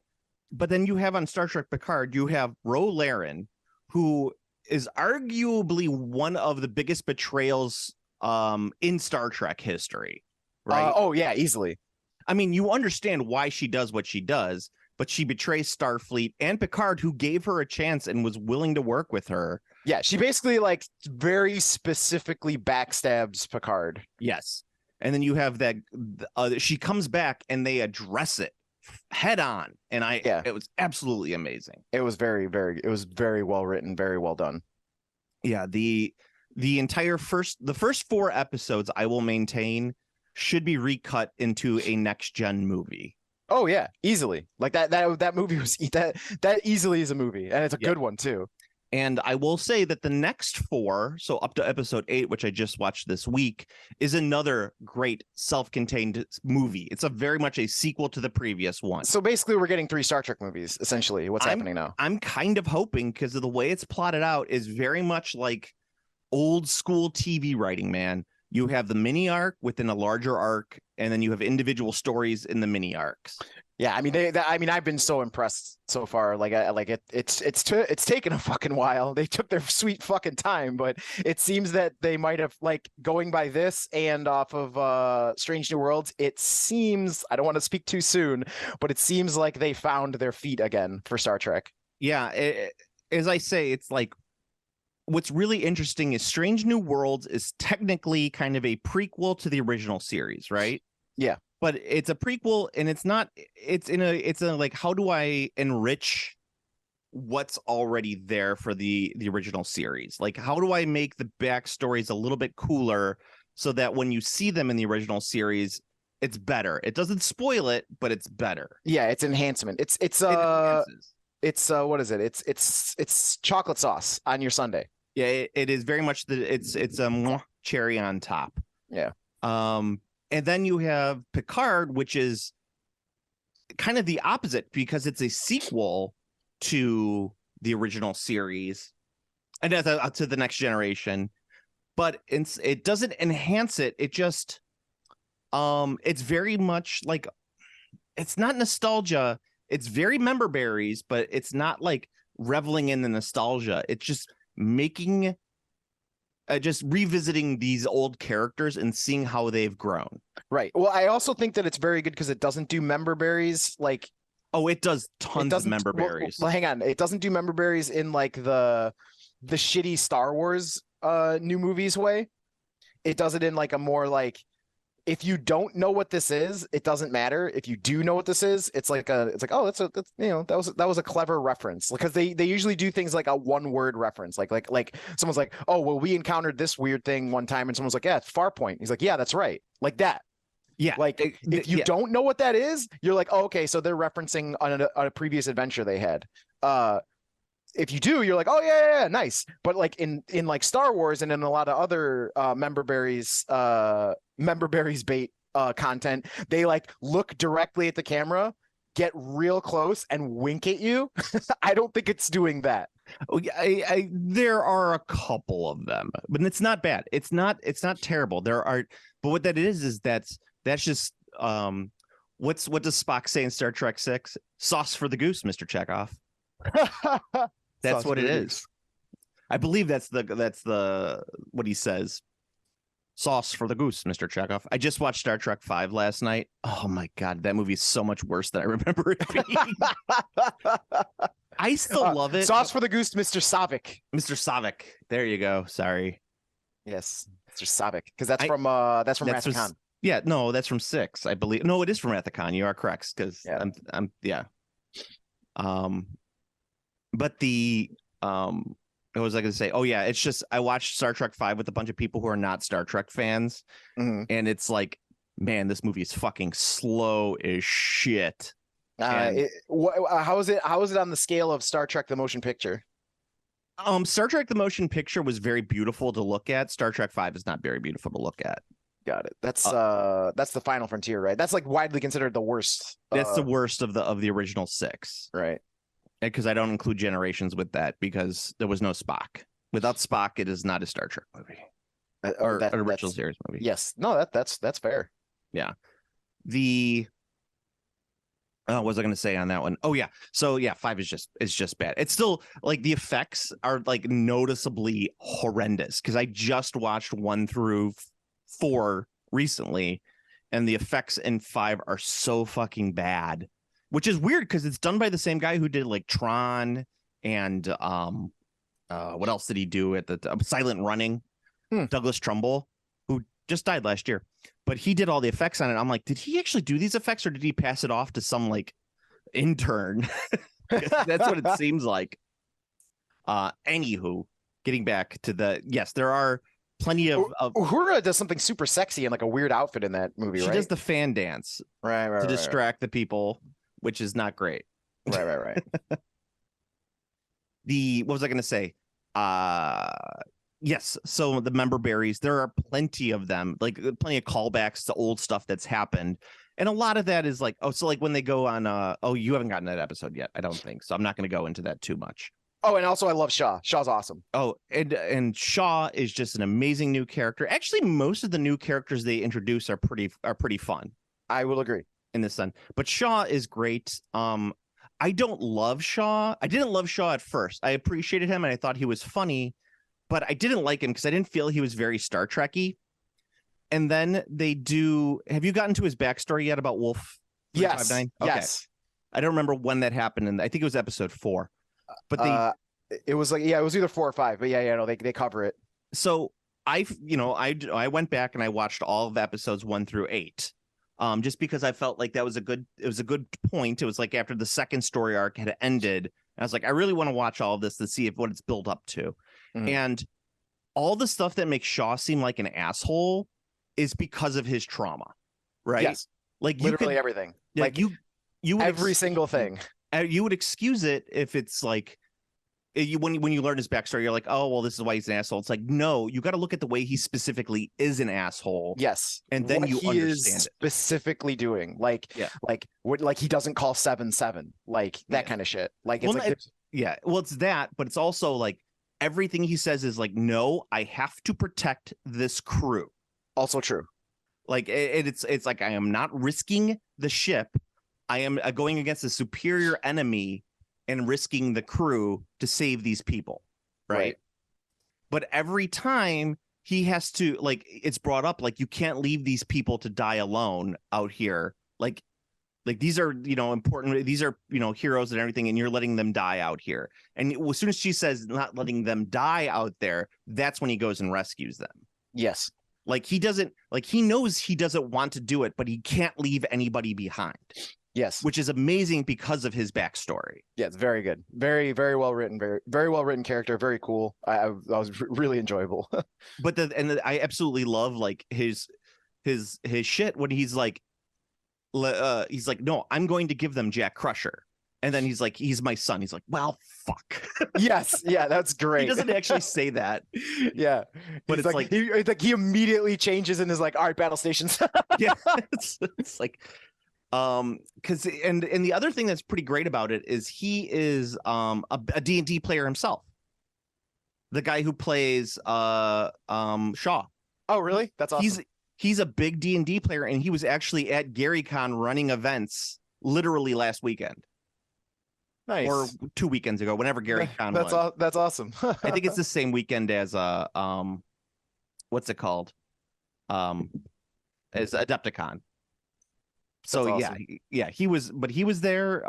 But then you have on Star Trek Picard, you have Ro Laren, who is arguably one of the biggest betrayals in Star Trek history, right? Oh yeah, easily. I mean, you understand why she does what she does, but she betrays Starfleet and Picard, who gave her a chance and was willing to work with her. Yeah, she basically like very specifically backstabs Picard. Yes. And then you have that she comes back and they address it head on. And it was absolutely amazing. It was very well written, very well done. Yeah, the first 4 episodes, I will maintain, should be recut into a next gen movie. Oh yeah, easily. Like that movie was that easily is a movie, and it's a Yeah. good one too. And I will say that the next 4, so up to episode 8, which I just watched this week, is another great self-contained movie. It's a very much a sequel to the previous one. So basically, we're getting 3 Star Trek movies. Essentially, what's happening now? I'm kind of hoping, because of the way it's plotted out is very much like old school TV writing, man. You have the mini arc within a larger arc, and then you have individual stories in the mini arcs. Yeah, I mean, I've been so impressed so far. Like, it's taken a fucking while. They took their sweet fucking time, but it seems that they might have, like, going by this and off of Strange New Worlds. It seems, I don't want to speak too soon, but it seems like they found their feet again for Star Trek. Yeah, as I say, it's like what's really interesting is Strange New Worlds is technically kind of a prequel to the original series, right? Yeah. But it's a prequel, and it's a like, how do I enrich what's already there for the original series? Like, how do I make the backstories a little bit cooler so that when you see them in the original series, it's better. It doesn't spoil it, but it's better. Yeah, it's enhancement. It's It enhances. what is it? It's chocolate sauce on your sundae. Yeah, it is very much it's a cherry on top. Yeah. And then you have Picard, which is kind of the opposite because it's a sequel to the original series and to the Next Generation, but it doesn't enhance it. It just it's very much like, it's not nostalgia. It's very member berries, but it's not like reveling in the nostalgia. It's just making just revisiting these old characters and seeing how they've grown. Right. Well, I also think that it's very good because it doesn't do member berries like. Oh, it does tons of member berries. Well, hang on. It doesn't do member berries in like the shitty Star Wars new movies way. It does it in like a more like, if you don't know what this is, it doesn't matter. If you do know what this is, it's like oh, that's that was a clever reference, because they usually do things like a 1-word reference, like someone's like, oh well, we encountered this weird thing one time, and someone's like, yeah, it's Farpoint. He's like, yeah, that's right, like that. Yeah, like if you don't know what that is, you're like, oh, okay, so they're referencing on a previous adventure they had. If you do, you're like, oh yeah, nice. But like in like Star Wars and in a lot of other member berries bait content, they like look directly at the camera, get real close, and wink at you. I don't think it's doing that. Oh, yeah, there are a couple of them, but it's not bad. It's not terrible. There are, but what that is that's just what does Spock say in Star Trek 6? Sauce for the goose, Mr. Chekhov. That's what it is. I believe that's the what he says. Sauce for the goose, Mr. Chekhov. I just watched Star Trek 5 last night. Oh my god, that movie is so much worse than I remember it being. I still love it. Sauce for the goose, Mr. Savick. Mr. Savick. There you go. Sorry. Yes, Mr. Savick, because that's from Wrath of Khan. Yeah, no, that's from 6, I believe. No, it is from Wrath of Khan. You are correct, because I'm yeah. But the what was I going to say? Oh yeah, it's just I watched Star Trek 5 with a bunch of people who are not Star Trek fans, and it's like, man, this movie is fucking slow as shit. How is it on the scale of Star Trek the Motion Picture? Star Trek the Motion Picture was very beautiful to look at. Star Trek 5 is not very beautiful to look at. Got it. That's the Final Frontier, right? That's like widely considered the worst. That's the worst of the original 6, right? Because I don't include Generations with that, because there was no Spock. Without Spock, it is not a Star Trek movie or an original series movie. Yes, no, that's fair. Yeah. What was I going to say on that one? Oh yeah. So yeah, 5 is just bad. It's still like the effects are like noticeably horrendous, because I just watched 1 through 4 recently, and the effects in 5 are so fucking bad. Which is weird because it's done by the same guy who did like Tron and what else did he do at the Silent Running? Douglas Trumbull, who just died last year, but he did all the effects on it. I'm like, did he actually do these effects, or did he pass it off to some like intern? That's what it seems like. Anywho, getting back to yes, there are plenty of Uhura does something super sexy in like a weird outfit in that movie, she right? does the fan dance right to distract the people, which is not great. right. What was I going to say? Yes. So the member berries, there are plenty of them, like plenty of callbacks to old stuff that's happened. And a lot of that is like, so like when they go on, you haven't gotten that episode yet. I don't think so. I'm not going to go into that too much. Oh, and also I love Shaw. Shaw's awesome. Oh, and Shaw is just an amazing new character. Actually, most of the new characters they introduce are pretty fun. I will agree in this one, but Shaw is great. I don't love Shaw. I didn't love Shaw at first. I appreciated him and I thought he was funny, but I didn't like him because I didn't feel he was very Star Trek-y. And then have you gotten to his backstory yet about Wolf 359? Yes. Okay. Yes. I don't remember when that happened, and I think it was episode 4. But it was like, it was either 4 or 5, but no, they cover it. So I went back and I watched all of episodes 1 through 8. Just because I felt like it was a good point. It was like after the second story arc had ended, and I was like, I really want to watch all of this to see what it's built up to. Mm-hmm. And all the stuff that makes Shaw seem like an asshole is because of his trauma, right? Yes, like literally everything. Like you every single thing. You would excuse it if it's like when you learn his backstory, you're like, oh well, this is why he's an asshole. It's like, no, you got to look at the way he specifically is an asshole. Yes, and then you understand it. Specifically doing like he doesn't call 7-7, like that kind of shit. Like it's well, it's that, but it's also like everything he says is like, no, I have to protect this crew. Also true. Like it's like I am not risking the ship. I am going against a superior enemy and risking the crew to save these people, right? But every time he has to, like, it's brought up, like, you can't leave these people to die alone out here. Like these are, important. These are, heroes and everything, and you're letting them die out here. And as soon as she says not letting them die out there, that's when he goes and rescues them. Yes. Like he knows he doesn't want to do it, but he can't leave anybody behind. Yes. Which is amazing because of his backstory. Yeah, it's very good. Very, very well written. Very, very well written character. Very cool. I was really enjoyable. But I absolutely love like his shit when he's like, no, I'm going to give them Jack Crusher. And then he's like, he's my son. He's like, well, fuck. Yes. Yeah, that's great. He doesn't actually say that. Yeah. But it's like he immediately changes and is like, all right, battle stations. Yeah. It's like, because and the other thing that's pretty great about it is he is a D&D player himself. The guy who plays Shaw. Oh, really? That's awesome. He's a big D&D player, and he was actually at GaryCon running events literally last weekend. Nice. Or 2 weekends ago, whenever GaryCon was. That's awesome. I think it's the same weekend as what's it called? As Adepticon. So awesome. He was there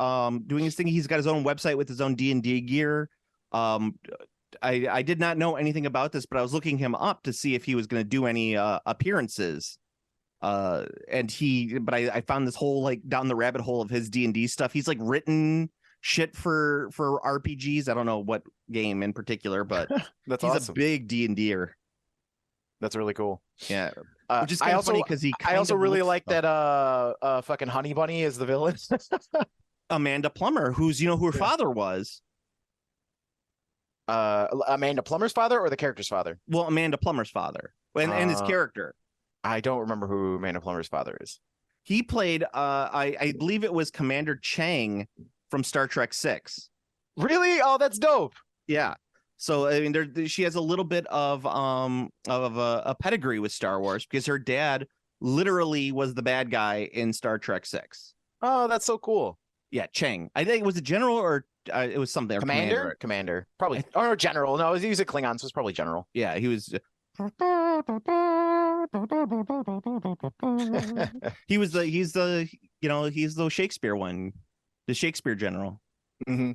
doing his thing. He's got his own website with his own D&D gear. I did not know anything about this, but I was looking him up to see if he was going to do any appearances. But I found this whole like down the rabbit hole of his D&D stuff. He's like written shit for RPGs. I don't know what game in particular, but that's he's awesome. A big D&Der. That's really cool. Yeah. Which is kind of funny because I also really like that fucking Honey Bunny is the villain. Amanda Plummer, who her father was. Amanda Plummer's father or the character's father? Well, Amanda Plummer's father and his character. I don't remember who Amanda Plummer's father is. He played I believe it was Commander Chang from Star Trek 6. Really? Oh, that's dope. Yeah. So I mean, she has a little bit of a pedigree with Star Wars because her dad literally was the bad guy in Star Trek 6. Oh, that's so cool. Yeah, Chang. I think it was a general or it was something. Commander, probably. Or general. No, he was a Klingon, so it's probably general. Yeah, he was. He's the Shakespeare one, the Shakespeare general. Mm-hmm.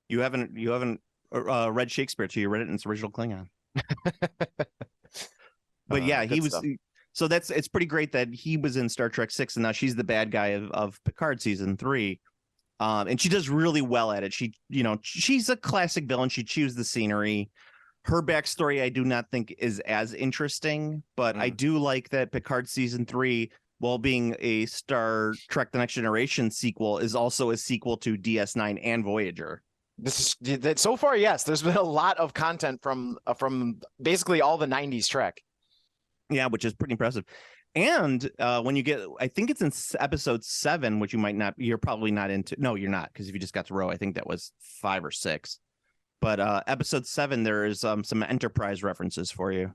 You haven't read Shakespeare till you read it in its original Klingon. But yeah, he was. Stuff. So it's pretty great that he was in Star Trek 6, and now she's the bad guy of Picard season 3. And she does really well at it. She's a classic villain. She chews the scenery. Her backstory I do not think is as interesting, but I do like that Picard season 3, while being a Star Trek: The Next Generation sequel, is also a sequel to DS9 and Voyager. This is that so far. Yes, there's been a lot of content from basically all the '90s Trek. Yeah, which is pretty impressive. And when you get, I think it's in episode 7, which you're probably not into. No, you're not, because if you just got to Row, I think that was 5 or 6. But episode 7, there is some Enterprise references for you.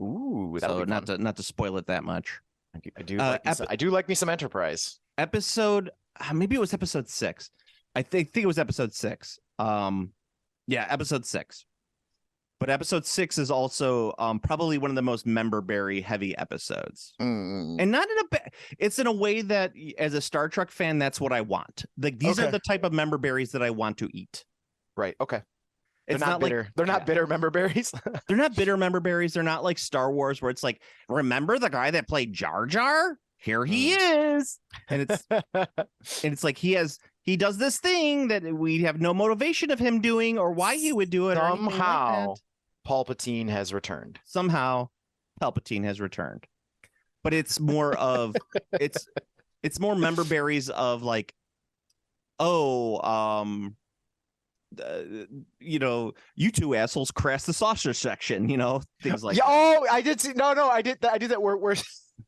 Ooh, so not to spoil it that much. I do like me some Enterprise. Episode, maybe it was episode 6. I think it was episode 6. Yeah, episode 6. But episode 6 is also probably one of the most member berry heavy episodes, and not in it's in a way that as a Star Trek fan, that's what I want. Like these are the type of member berries that I want to eat. Right. Okay. It's not bitter. Like, they're not bitter member berries. They're not bitter member berries. They're not like Star Wars where it's like, remember the guy that played Jar Jar? Here he is. And it's like he does this thing that we have no motivation of him doing or why he would do it. Somehow Palpatine has returned. Somehow Palpatine has returned. But it's more of it's more member berries of like, you two assholes crashed the saucer section, things like I did see I did that where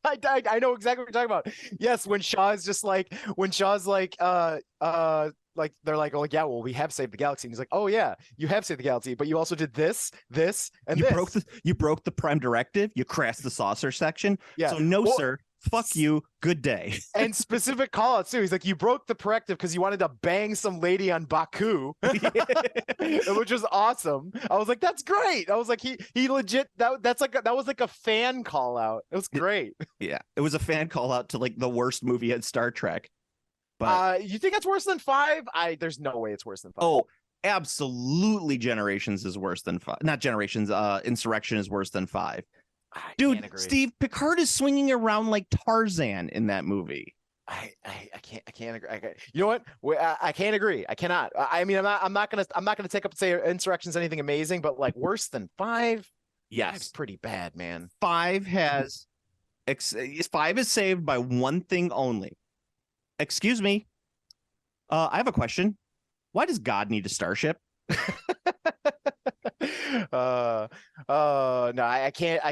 I know exactly what you're talking about. Yes, when Shaw's like they're like, oh yeah, well we have saved the galaxy, and he's like, oh yeah, you have saved the galaxy, but you also did this and you broke the prime directive, you crashed the saucer section. Yeah, so no, sir, fuck you, good day. And specific call outs too. He's like, you broke the directive because you wanted to bang some lady on Baku. Which was awesome. I was like, that's great. I was like, he legit that was like a fan call out. It was great. Yeah, it was a fan call out to like the worst movie at Star Trek. But you think it's worse than 5? There's no way it's worse than 5. Oh, absolutely. Generations is worse than 5. Not Generations. Insurrection is worse than 5. Dude, Steve, Picard is swinging around like Tarzan in that movie. I can't agree. You know what? I can't agree. I cannot. I mean, I'm not gonna take up and say Insurrection's anything amazing, but like worse than 5. Yes, it's pretty bad, man. 5 is saved by one thing only. Excuse me. I have a question. Why does God need a starship? No, I can't.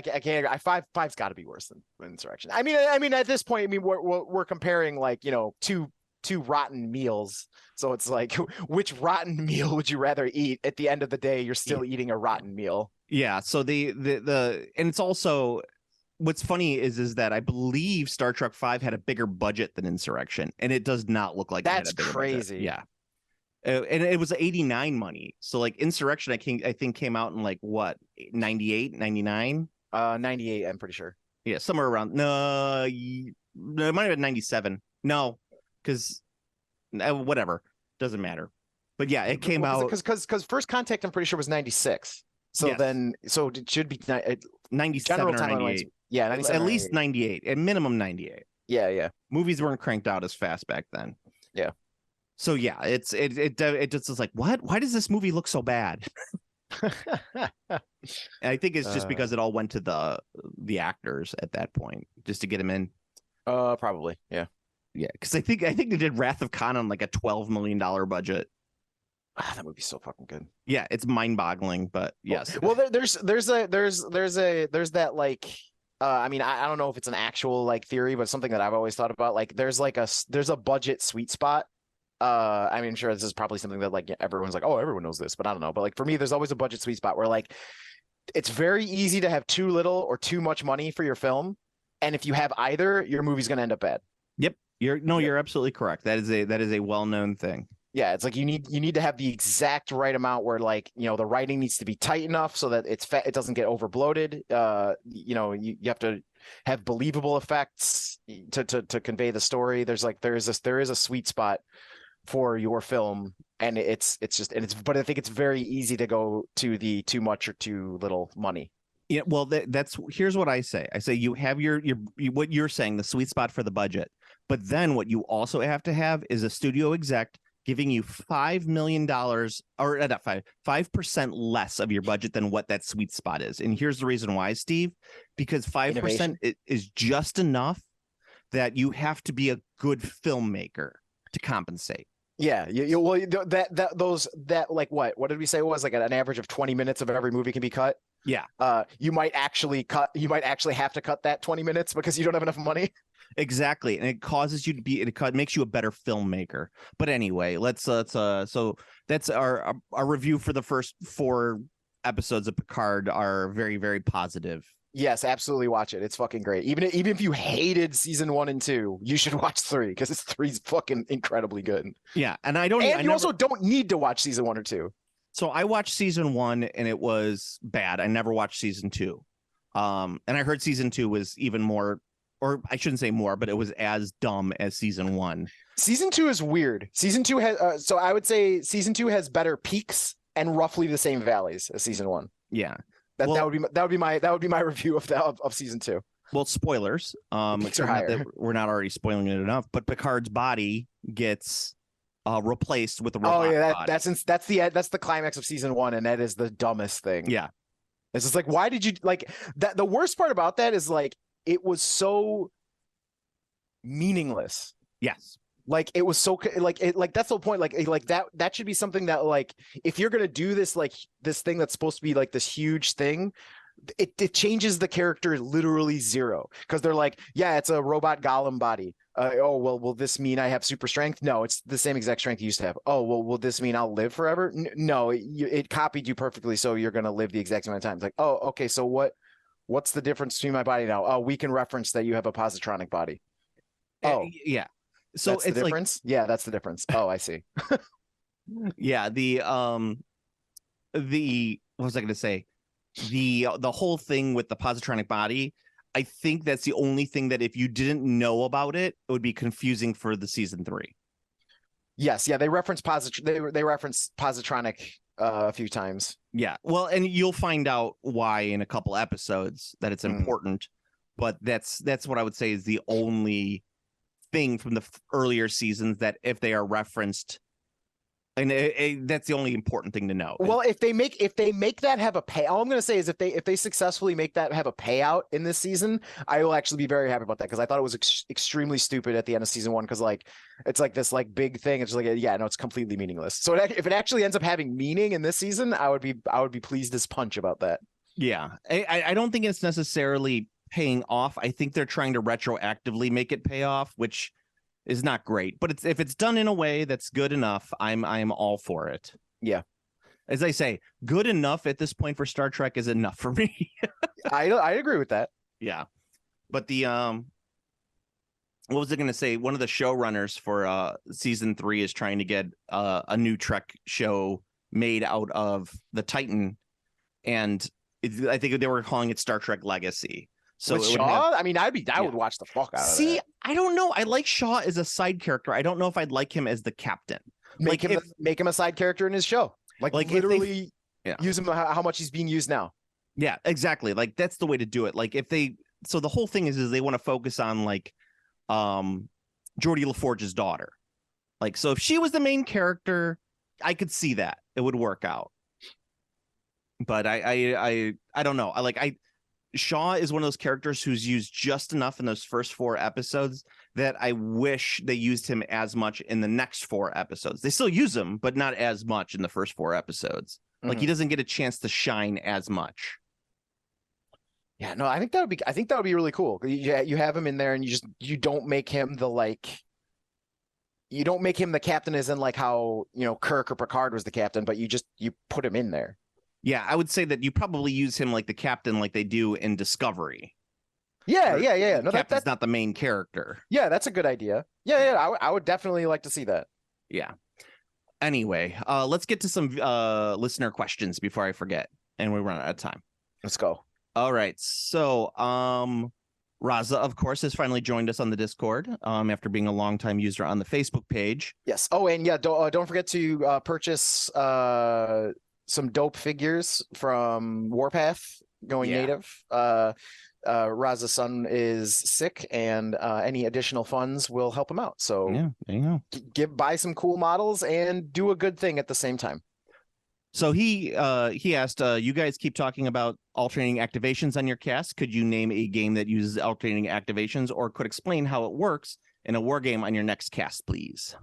Five's got to be worse than Insurrection. I mean, at this point, we're comparing like two rotten meals. So it's like, which rotten meal would you rather eat? At the end of the day, you're still eating a rotten meal. Yeah. So the and it's also. What's funny is that I believe Star Trek 5 had a bigger budget than Insurrection, and it does not look like that's it had a bigger crazy. Budget. Yeah, and it was 89 money. So like Insurrection, I think came out in like what 98, 99? 98. I'm pretty sure. Yeah, somewhere around. No, it might have been 97. No, because whatever, doesn't matter. But yeah, it came out because First Contact I'm pretty sure was 96. So yes. So it should be 97 or 98. Yeah, at least 98, at minimum 98. Yeah. Movies weren't cranked out as fast back then. Yeah. So yeah, it just is like, what? Why does this movie look so bad? And I think it's just because it all went to the actors at that point, just to get them in. Probably. Yeah. Yeah, because I think they did Wrath of Khan on like a $12 million budget. That would be so fucking good. Yeah, it's mind-boggling, but yes. Well, there's that like. I mean, I don't know if it's an actual like theory, but something that I've always thought about. Like, there's a budget sweet spot. I mean, sure, this is probably something that like everyone's like, oh, everyone knows this, but I don't know. But like for me, there's always a budget sweet spot where like it's very easy to have too little or too much money for your film, and if you have either, your movie's gonna end up bad. Yep, you're absolutely correct. That is a well-known thing. Yeah, it's like you need to have the exact right amount where like the writing needs to be tight enough so that it doesn't get over bloated. You have to have believable effects to convey the story. There is a sweet spot for your film, and but I think it's very easy to go to the too much or too little money. Yeah, well, here's what I say. I say you have your what you're saying, the sweet spot for the budget, but then what you also have to have is a studio exec giving you $5 million or not 5% less of your budget than what that sweet spot is. And here's the reason why, Steve, because 5% is just enough that you have to be a good filmmaker to compensate. Yeah, well, that like what did we say it was like an average of 20 minutes of every movie can be cut? Yeah. You might actually have to cut that 20 minutes because you don't have enough money. Exactly, and it causes you to be. It makes you a better filmmaker. But anyway, let's so that's our review for the first 4 episodes of Picard are very, very positive. Yes, absolutely watch it. It's fucking great. Even if you hated season 1 and 2, you should watch 3 because 3's fucking incredibly good. Yeah, and I also don't need to watch season 1 or 2. So I watched season 1 and it was bad. I never watched season 2. And I heard season 2 was even more, or I shouldn't say more, but it was as dumb as season 1. Season 2 is weird. Season 2 has so I would say season 2 has better peaks and roughly the same valleys as season 1. Yeah. That would be my review of season 2. Well, spoilers. Peaks are higher. We're not already spoiling it enough, but Picard's body gets replaced with a robot body. That's the climax of season 1, and that is the dumbest thing. Yeah. It's just like, why did you like that? The worst part about that is like it was so meaningless. Yes. Like it was so like that's the whole point. Like that should be something that like if you're gonna do this like this thing that's supposed to be like this huge thing, it changes the character literally zero because they're like, yeah, it's a robot golem body. Oh well, will this mean I have super strength? No, it's the same exact strength you used to have. Oh well, will this mean I'll live forever? No, it copied you perfectly, so you're gonna live the exact amount of time. It's like, oh, okay, so what's the difference between my body now? Oh, we can reference that you have a positronic body. Oh yeah. So that's it's the difference. Yeah, that's the difference. Oh, I see. Yeah, the what was I going to say? The whole thing with the positronic body, I think that's the only thing that if you didn't know about it, it would be confusing for the season 3. Yes, yeah, they reference they reference positronic a few times. Yeah, well, and you'll find out why in a couple episodes that it's important, but that's what I would say is the only thing from the earlier seasons that if they are referenced, and that's the only important thing to know. Well, if they make that have a pay, all I'm going to say is if they successfully make that have a payout in this season, I will actually be very happy about that because I thought it was extremely stupid at the end of season 1 because like it's like this like big thing. It's just like yeah, no, it's completely meaningless. So if it actually ends up having meaning in this season, I would be pleased as punch about that. Yeah, I don't think it's necessarily paying off. I think they're trying to retroactively make it pay off, which is not great. But if it's done in a way that's good enough, I'm all for it. Yeah. As I say, good enough at this point for Star Trek is enough for me. I agree with that. Yeah. But the what was I going to say? One of the showrunners for season 3 is trying to get a new Trek show made out of the Titan, and I think they were calling it Star Trek Legacy. So with Shaw, I mean, I would watch the fuck out of See, that. I don't know. I like Shaw as a side character. I don't know if I'd like him as the captain. Make him a side character in his show. Like literally use him how much he's being used now. Yeah, exactly. Like that's the way to do it. Like so the whole thing is they want to focus on like Geordie LaForge's daughter. Like, so if she was the main character, I could see that it would work out. But I don't know. Shaw is one of those characters who's used just enough in those first 4 episodes that I wish they used him as much in the next 4 episodes. They still use him, but not as much in the first 4 episodes. Mm-hmm. Like he doesn't get a chance to shine as much. Yeah, no, I think that would be really cool. You have him in there, and you don't make him the captain as in like how Kirk or Picard was the captain, but you put him in there. Yeah, I would say that you probably use him like the captain, like they do in Discovery. Yeah. No, that's not the main character. Yeah, that's a good idea. Yeah. I would definitely like to see that. Yeah. Anyway, let's get to some listener questions before I forget, and we run out of time. Let's go. All right. So, Raza, of course, has finally joined us on the Discord after being a longtime user on the Facebook page. Yes. Oh, and yeah, don't forget to purchase some dope figures from Warpath going Yeah. native. Raza's son is sick, and any additional funds will help him out. So Yeah, there you go. buy some cool models and do a good thing at the same time. So he asked, you guys keep talking about alternating activations on your cast. Could you name a game that uses alternating activations, or could explain how it works in a war game on your next cast, please?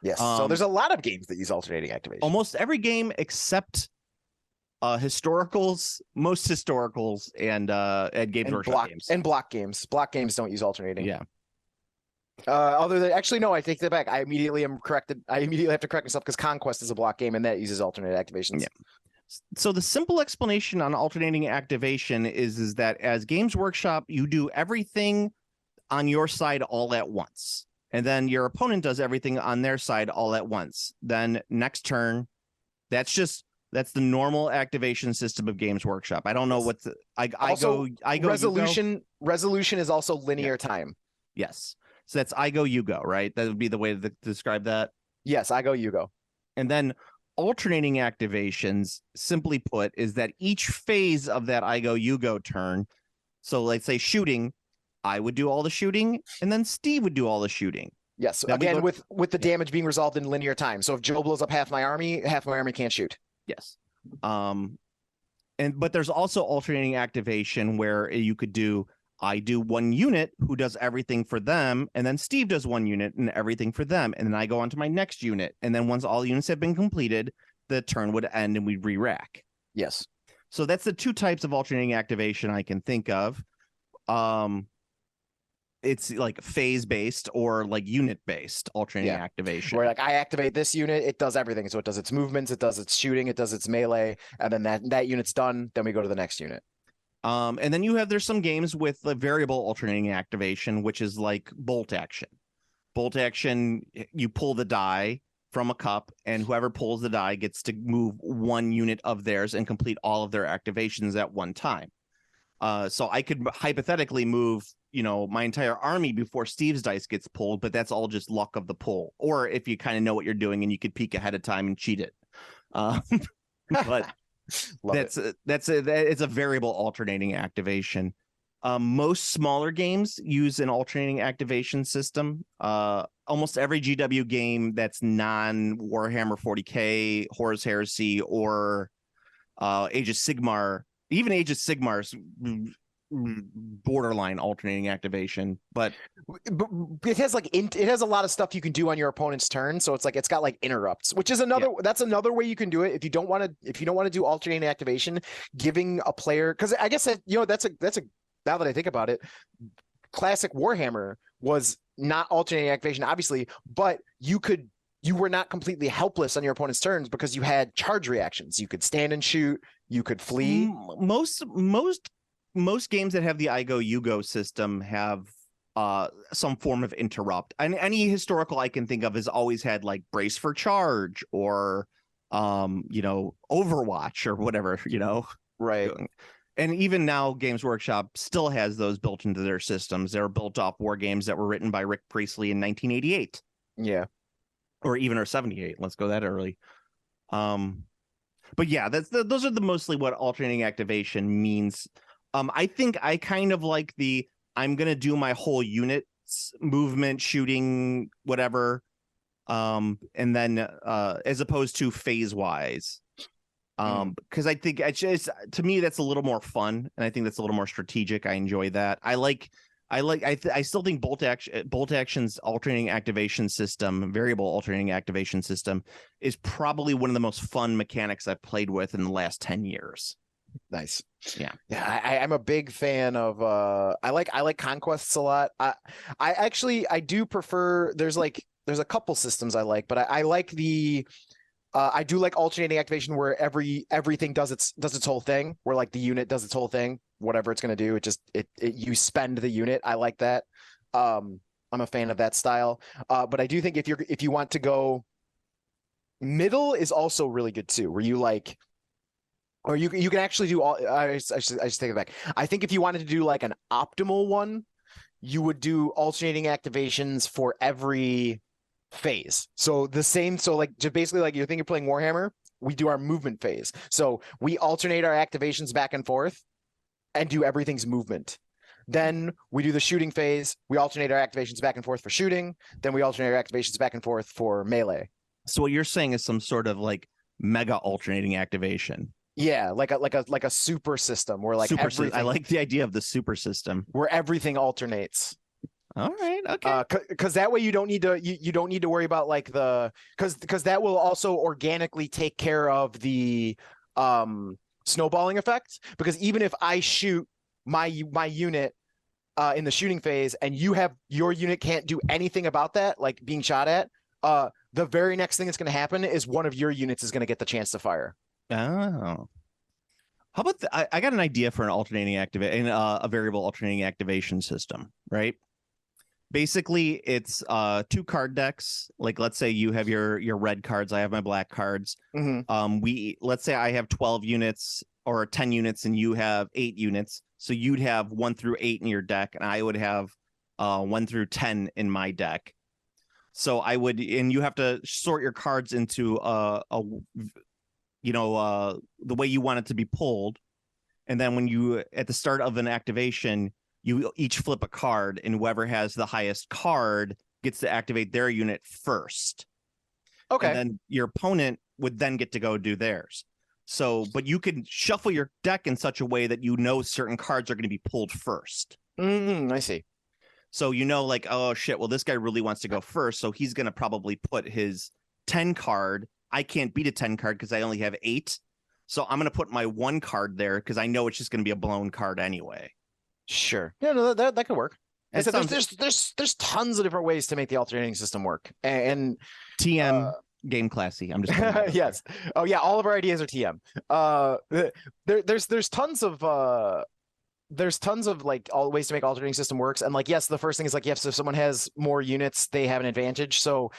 Yes. So there's a lot of games that use alternating activation. Almost every game except historicals, most historicals, and Games Workshop games. And block games. Block games don't use alternating. Yeah. Other than actually, no, I take that back. I immediately have to correct myself because Conquest is a block game and that uses alternate activations. Yeah. So the simple explanation on alternating activation is that as Games Workshop, you do everything on your side all at once, and then your opponent does everything on their side all at once. Then next turn, that's the normal activation system of Games Workshop. I don't know what I go. Resolution is also linear time. Yes. So that's I go, you go, right? That would be the way to describe that. Yes, I go, you go. And then alternating activations, simply put, is that each phase of that I go, you go turn. So let's say shooting, I would do all the shooting, and then Steve would do all the shooting. Yes. Then again, with the damage being resolved in linear time. So if Joe blows up half my army can't shoot. Yes. But there's also alternating activation where you could do I do one unit who does everything for them, and then Steve does one unit and everything for them, and then I go on to my next unit. And then once all units have been completed, the turn would end and we'd re-rack. Yes. So that's the two types of alternating activation I can think of. It's like phase-based or like unit-based alternating activation. Where like I activate this unit, it does everything. So it does its movements, it does its shooting, it does its melee, and then that unit's done. Then we go to the next unit. And then there's some games with the variable alternating activation, which is like bolt action. Bolt action, you pull the die from a cup, and whoever pulls the die gets to move one unit of theirs and complete all of their activations at one time. So I could hypothetically move, my entire army before Steve's dice gets pulled, but that's all just luck of the pull. Or if you kind of know what you're doing and you could peek ahead of time and cheat it. But it's a variable alternating activation. Most smaller games use an alternating activation system. Almost every GW game that's non Warhammer 40K, Horus Heresy, or Age of Sigmar, even Age of Sigmar's borderline alternating activation, but it has it has a lot of stuff you can do on your opponent's turn. So it's got like interrupts, which is that's another way you can do it if you don't want to do alternating activation, giving a player, because I guess that's a now that I think about it, classic Warhammer was not alternating activation, obviously, but you were not completely helpless on your opponent's turns because you had charge reactions. You could stand and shoot, you could flee. Most games that have the I go, you go system have some form of interrupt. And any historical I can think of has always had like brace for charge or Overwatch or whatever, Right. And even now Games Workshop still has those built into their systems. They're built off war games that were written by Rick Priestley in 1988. Yeah. Or even or 78. Let's go that early. But yeah, those are mostly what alternating activation means. I think I kind of like I'm going to do my whole unit's movement, shooting, whatever. And then as opposed to phase wise. Because I think to me, that's a little more fun. And I think that's a little more strategic. I enjoy that. I still think Bolt Action's alternating activation system, variable alternating activation system, is probably one of the most fun mechanics I've played with in the last 10 years. Nice. Yeah. I'm a big fan of I like conquests a lot. I do prefer there's a couple systems I like, but I like I do like alternating activation where everything does its whole thing, where like the unit does its whole thing, whatever it's going to do. You spend the unit. I like that. I'm a fan of that style. But I do think if you want to go middle is also really good too, where you like, or you can actually do all. I just take it back. I think if you wanted to do like an optimal one, you would do alternating activations for every phase. So like just basically like you think you're playing Warhammer, we do our movement phase. So we alternate our activations back and forth and do everything's movement. Then we do the shooting phase. We alternate our activations back and forth for shooting. Then we alternate our activations back and forth for melee. So what you're saying is some sort of like mega alternating activation. Yeah, like a super system where like everything, I like the idea of the super system where everything alternates. All right, okay. Because that way you don't need to you don't need to worry about like because that will also organically take care of the snowballing effect. Because even if I shoot my unit in the shooting phase and your unit can't do anything about that, like being shot at, the very next thing that's going to happen is one of your units is going to get the chance to fire. Oh, how about I got an idea for an alternating a variable alternating activation system, right? Basically, it's 2 card decks. Like, let's say you have your red cards, I have my black cards. Let's say I have 12 units or 10 units, and you have 8 units. So you'd have 1 through 8 in your deck, and I would have 1 through 10 in my deck. So and you have to sort your cards into the way you want it to be pulled. And then when you, at the start of an activation, you each flip a card, and whoever has the highest card gets to activate their unit first. Okay. And then your opponent would then get to go do theirs. So, but you can shuffle your deck in such a way that you know certain cards are going to be pulled first. I see. So like, oh shit, well, this guy really wants to go first, so he's going to probably put his 10 card. I can't beat a 10 card because I only have 8. So I'm going to put my 1 card there because I know it's just going to be a blown card anyway. Sure. Yeah, no, that could work. And so there's tons of different ways to make the alternating system work. And TM game classy. I'm just yes. Oh yeah, all of our ideas are TM. There's tons of like all ways to make alternating system works. And like, yes, the first thing is like, yes, if someone has more units, they have an advantage. So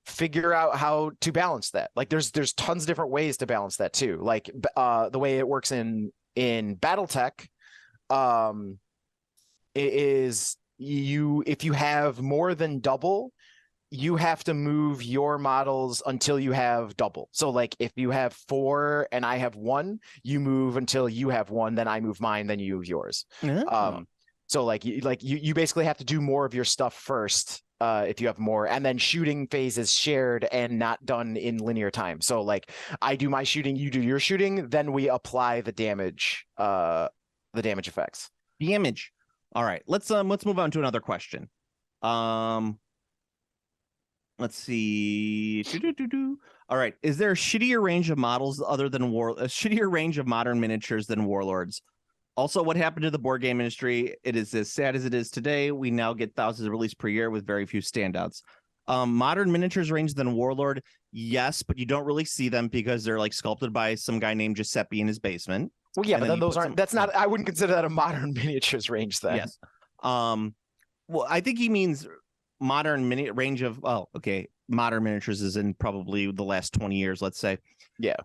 figure out how to balance that. Like there's tons of different ways to balance that too. Like the way it works in BattleTech, it is if you have more than double, you have to move your models until you have double. So like if you have 4 and I have 1, you move until you have 1, then I move mine, then you move yours. So like you basically have to do more of your stuff first if you have more, and then shooting phase is shared and not done in linear time. So like I do my shooting, you do your shooting, then we apply the damage effects. Damage. All right, let's move on to another question. Let's see. All right, is there a shittier range of models other than a shittier range of modern miniatures than Warlords? Also, what happened to the board game industry? It is as sad as it is today. We now get thousands of releases per year with very few standouts. Modern miniatures range than Warlord, yes, but you don't really see them because they're like sculpted by some guy named Giuseppe in his basement. Well, yeah, but then those aren't. That's not. I wouldn't consider that a modern miniatures range then. Yes. Well, I think he means modern range of. Oh, okay. Modern miniatures is in probably the last 20 years, let's say. Yeah.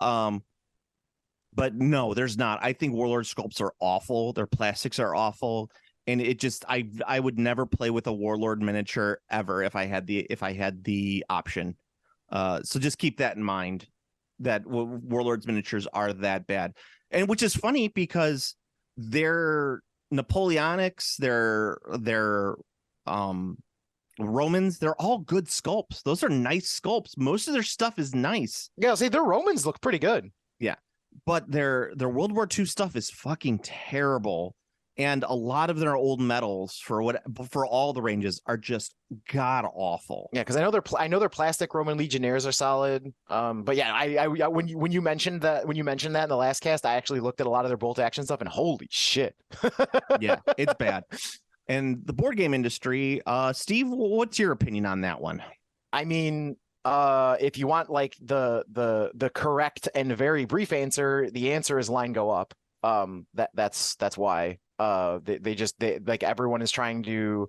But no, there's not. I think Warlord sculpts are awful. Their plastics are awful, and it just I would never play with a Warlord miniature ever if I had the option. So just keep that in mind, that Warlord's miniatures are that bad, and which is funny because they're Napoleonics, they're Romans, they're all good sculpts. Those are nice sculpts. Most of their stuff is nice. Yeah, see, their Romans look pretty good. Yeah. But their World War II stuff is fucking terrible, and a lot of their old medals for all the ranges are just god awful. Yeah, because I know their plastic Roman Legionnaires are solid. But yeah, I when you mentioned that in the last cast, I actually looked at a lot of their bolt action stuff, and holy shit. Yeah, it's bad. And the board game industry, Steve, what's your opinion on that one? I mean, if you want like the correct and very brief answer, the answer is line go up. That's why they like everyone is trying to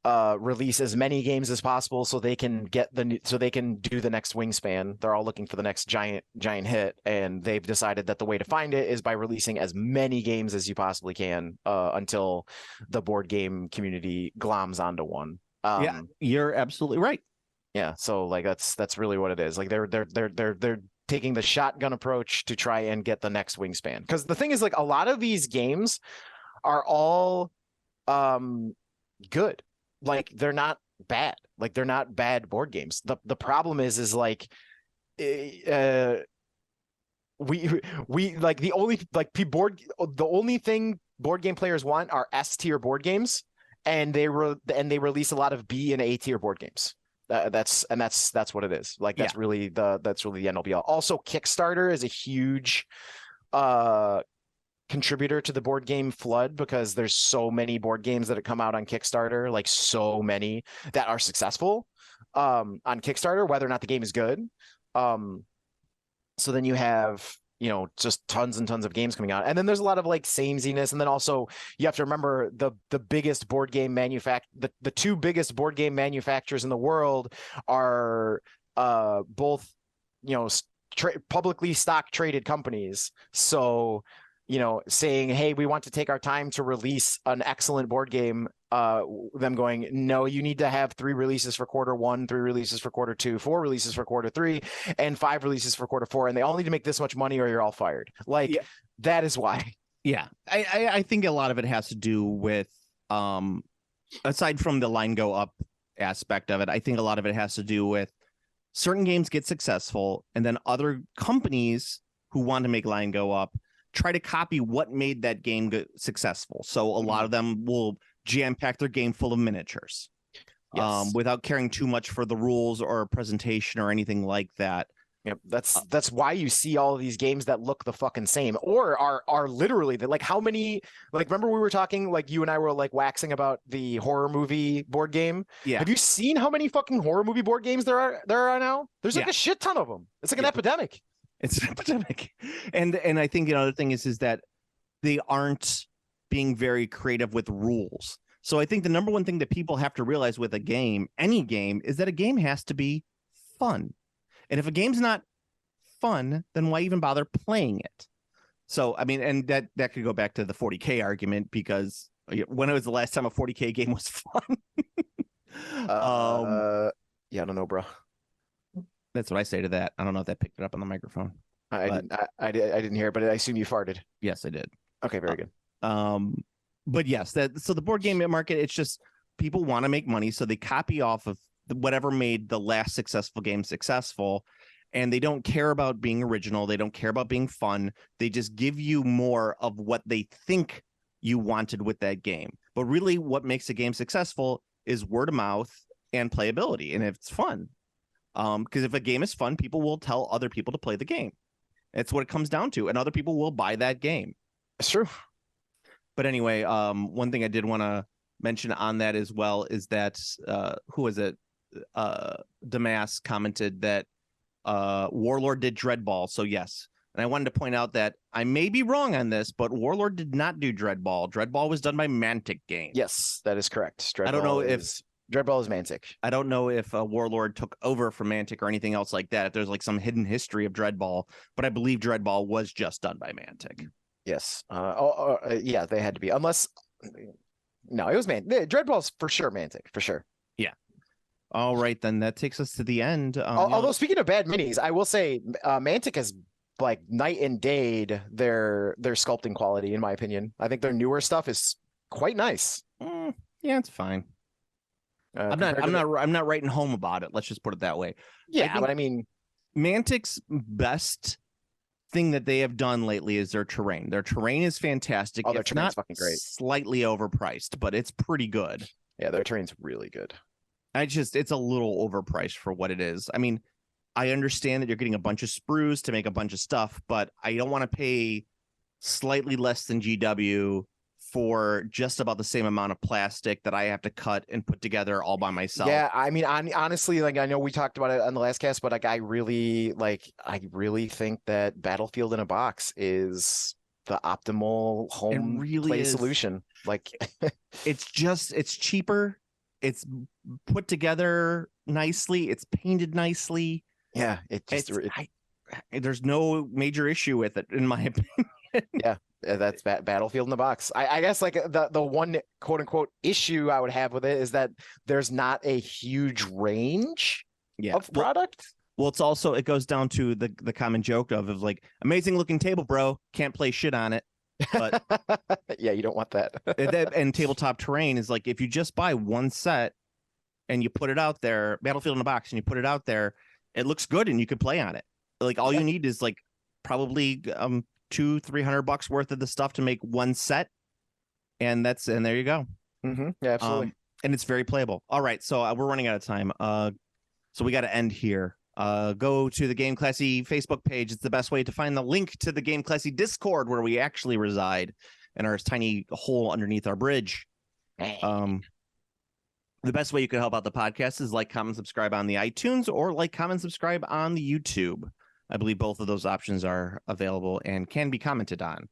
release as many games as possible so they can do the next Wingspan. They're all looking for the next giant hit, and they've decided that the way to find it is by releasing as many games as you possibly can until the board game community gloms onto one. Yeah, you're absolutely right. Yeah, so like that's really what it is. Like they're taking the shotgun approach to try and get the next wingspan. Because the thing is, like, a lot of these games are all good. Like, they're not bad. Like, they're not bad board games. The problem is like we like the only the only thing board game players want are S tier board games, and they release a lot of B and A tier board games. That's what it is. Like, that's really the end all be all. Also, Kickstarter is a huge contributor to the board game flood, because there's so many board games that have come out on Kickstarter, like so many that are successful on Kickstarter, whether or not the game is good. So then you have, just tons and tons of games coming out. And then there's a lot of like sameness. And then also you have to remember the biggest board game the two biggest board game manufacturers in the world are both, publicly stock traded companies. So, saying, hey, we want to take our time to release an excellent board game, them going, no, you need to have 3 releases for Q1, 3 releases for Q2, 4 releases for Q3, and 5 releases for Q4, and they all need to make this much money or you're all fired. Like, that is why. Yeah, I think a lot of it has to do with, aside from the line go up aspect of it, I think a lot of it has to do with certain games get successful, and then other companies who want to make line go up try to copy what made that game successful. So a lot of them will jam-pack their game full of miniatures, without caring too much for the rules or presentation or anything like that. Yep, that's why you see all of these games that look the fucking same, or are literally that. Like, how many? Like, remember we were talking, like, you and I were like waxing about the horror movie board game. Yeah. Have you seen how many fucking horror movie board games there are now? There's like a shit ton of them. It's like an epidemic. It's an epidemic. And I think another thing is that they aren't being very creative with rules. So I think the number one thing that people have to realize with a game, any game, is that a game has to be fun. And if a game's not fun, then why even bother playing it? So, I mean, and that could go back to the 40K argument, because when was the last time a 40K game was fun? Yeah, I don't know, bro. That's what I say to that. I don't know if that picked it up on the microphone. I didn't hear it, but I assume you farted. Yes, I did. Okay, very good. But yes, so the board game market, it's just people want to make money, so they copy off of whatever made the last successful game successful, and they don't care about being original. They don't care about being fun. They just give you more of what they think you wanted with that game. But really, what makes a game successful is word of mouth and playability, and if it's fun. Because if a game is fun, people will tell other people to play the game. It's what it comes down to, and other people will buy that game. It's true. But anyway, one thing I did want to mention on that as well is that who was it? Damas commented that Warlord did Dreadball. So yes, and I wanted to point out that I may be wrong on this, but Warlord did not do Dreadball. Dreadball was done by Mantic Games. Yes, that is correct. Dreadball, I don't know if Dreadball is Mantic. I don't know if Warlord took over from Mantic or anything else like that, if there's like some hidden history of Dreadball, but I believe Dreadball was just done by Mantic. Yes. Yeah, they had to be. Unless, no, it was Dreadball's for sure Mantic, for sure. Yeah. All right, then that takes us to the end. Although, speaking of bad minis, I will say Mantic has like night and day their sculpting quality, in my opinion. I think their newer stuff is quite nice. Yeah, it's fine. I'm not writing home about it. Let's just put it that way. Yeah, but I mean, Mantic's best thing that they have done lately is their terrain. Their terrain is fantastic. Their terrain's fucking great. Slightly overpriced, but it's pretty good. Yeah, their terrain's really good. It's a little overpriced for what it is. I mean, I understand that you're getting a bunch of sprues to make a bunch of stuff, but I don't want to pay slightly less than GW for just about the same amount of plastic that I have to cut and put together all by myself. Yeah, I mean, honestly, like, I know we talked about it on the last cast, but like, I really think that Battlefield in a box is the optimal home play solution. Like, it's cheaper. It's put together nicely. It's painted nicely. Yeah, there's no major issue with it, in my opinion. Yeah. That's Battlefield in the box. I guess like the one quote unquote issue I would have with it is that there's not a huge range of product. Well, it's also it goes down to the common joke of like amazing looking table, bro. Can't play shit on it. But Yeah, you don't want that. and tabletop terrain is like if you just buy one set and you put it out there, Battlefield in a box, and you put it out there, it looks good and you can play on it. Like all you need is like probably $200-300 worth of the stuff to make one set, and there you go. Yeah, absolutely. And it's very playable. All right, so we're running out of time. So we got to end here. Go to the Game Classy Facebook page. It's the best way to find the link to the Game Classy Discord where we actually reside in our tiny hole underneath our bridge. The best way you can help out the podcast is like, comment, subscribe on the iTunes, or like, comment, subscribe on the YouTube. I believe both of those options are available and can be commented on.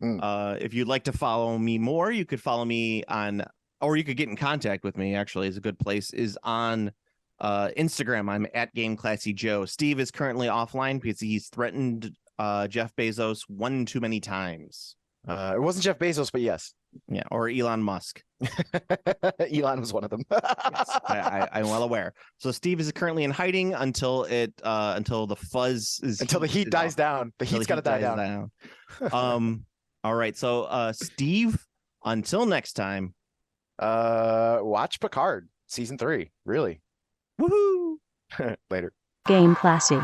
If you'd like to follow me more, you could follow me on, or you could get in contact with me, actually, is a good place, is on Instagram. I'm at Game Classy Joe. Steve is currently offline because he's threatened Jeff Bezos one too many times. It wasn't Jeff Bezos, but yes. Yeah, or Elon Musk. Elon was one of them. Yes, I'm well aware. So Steve is currently in hiding until the fuzz is Until the heat dies down. The heat's got to die down. All right. So Steve, until next time. Watch Picard season 3. Really. Woohoo! Later. Game Classy.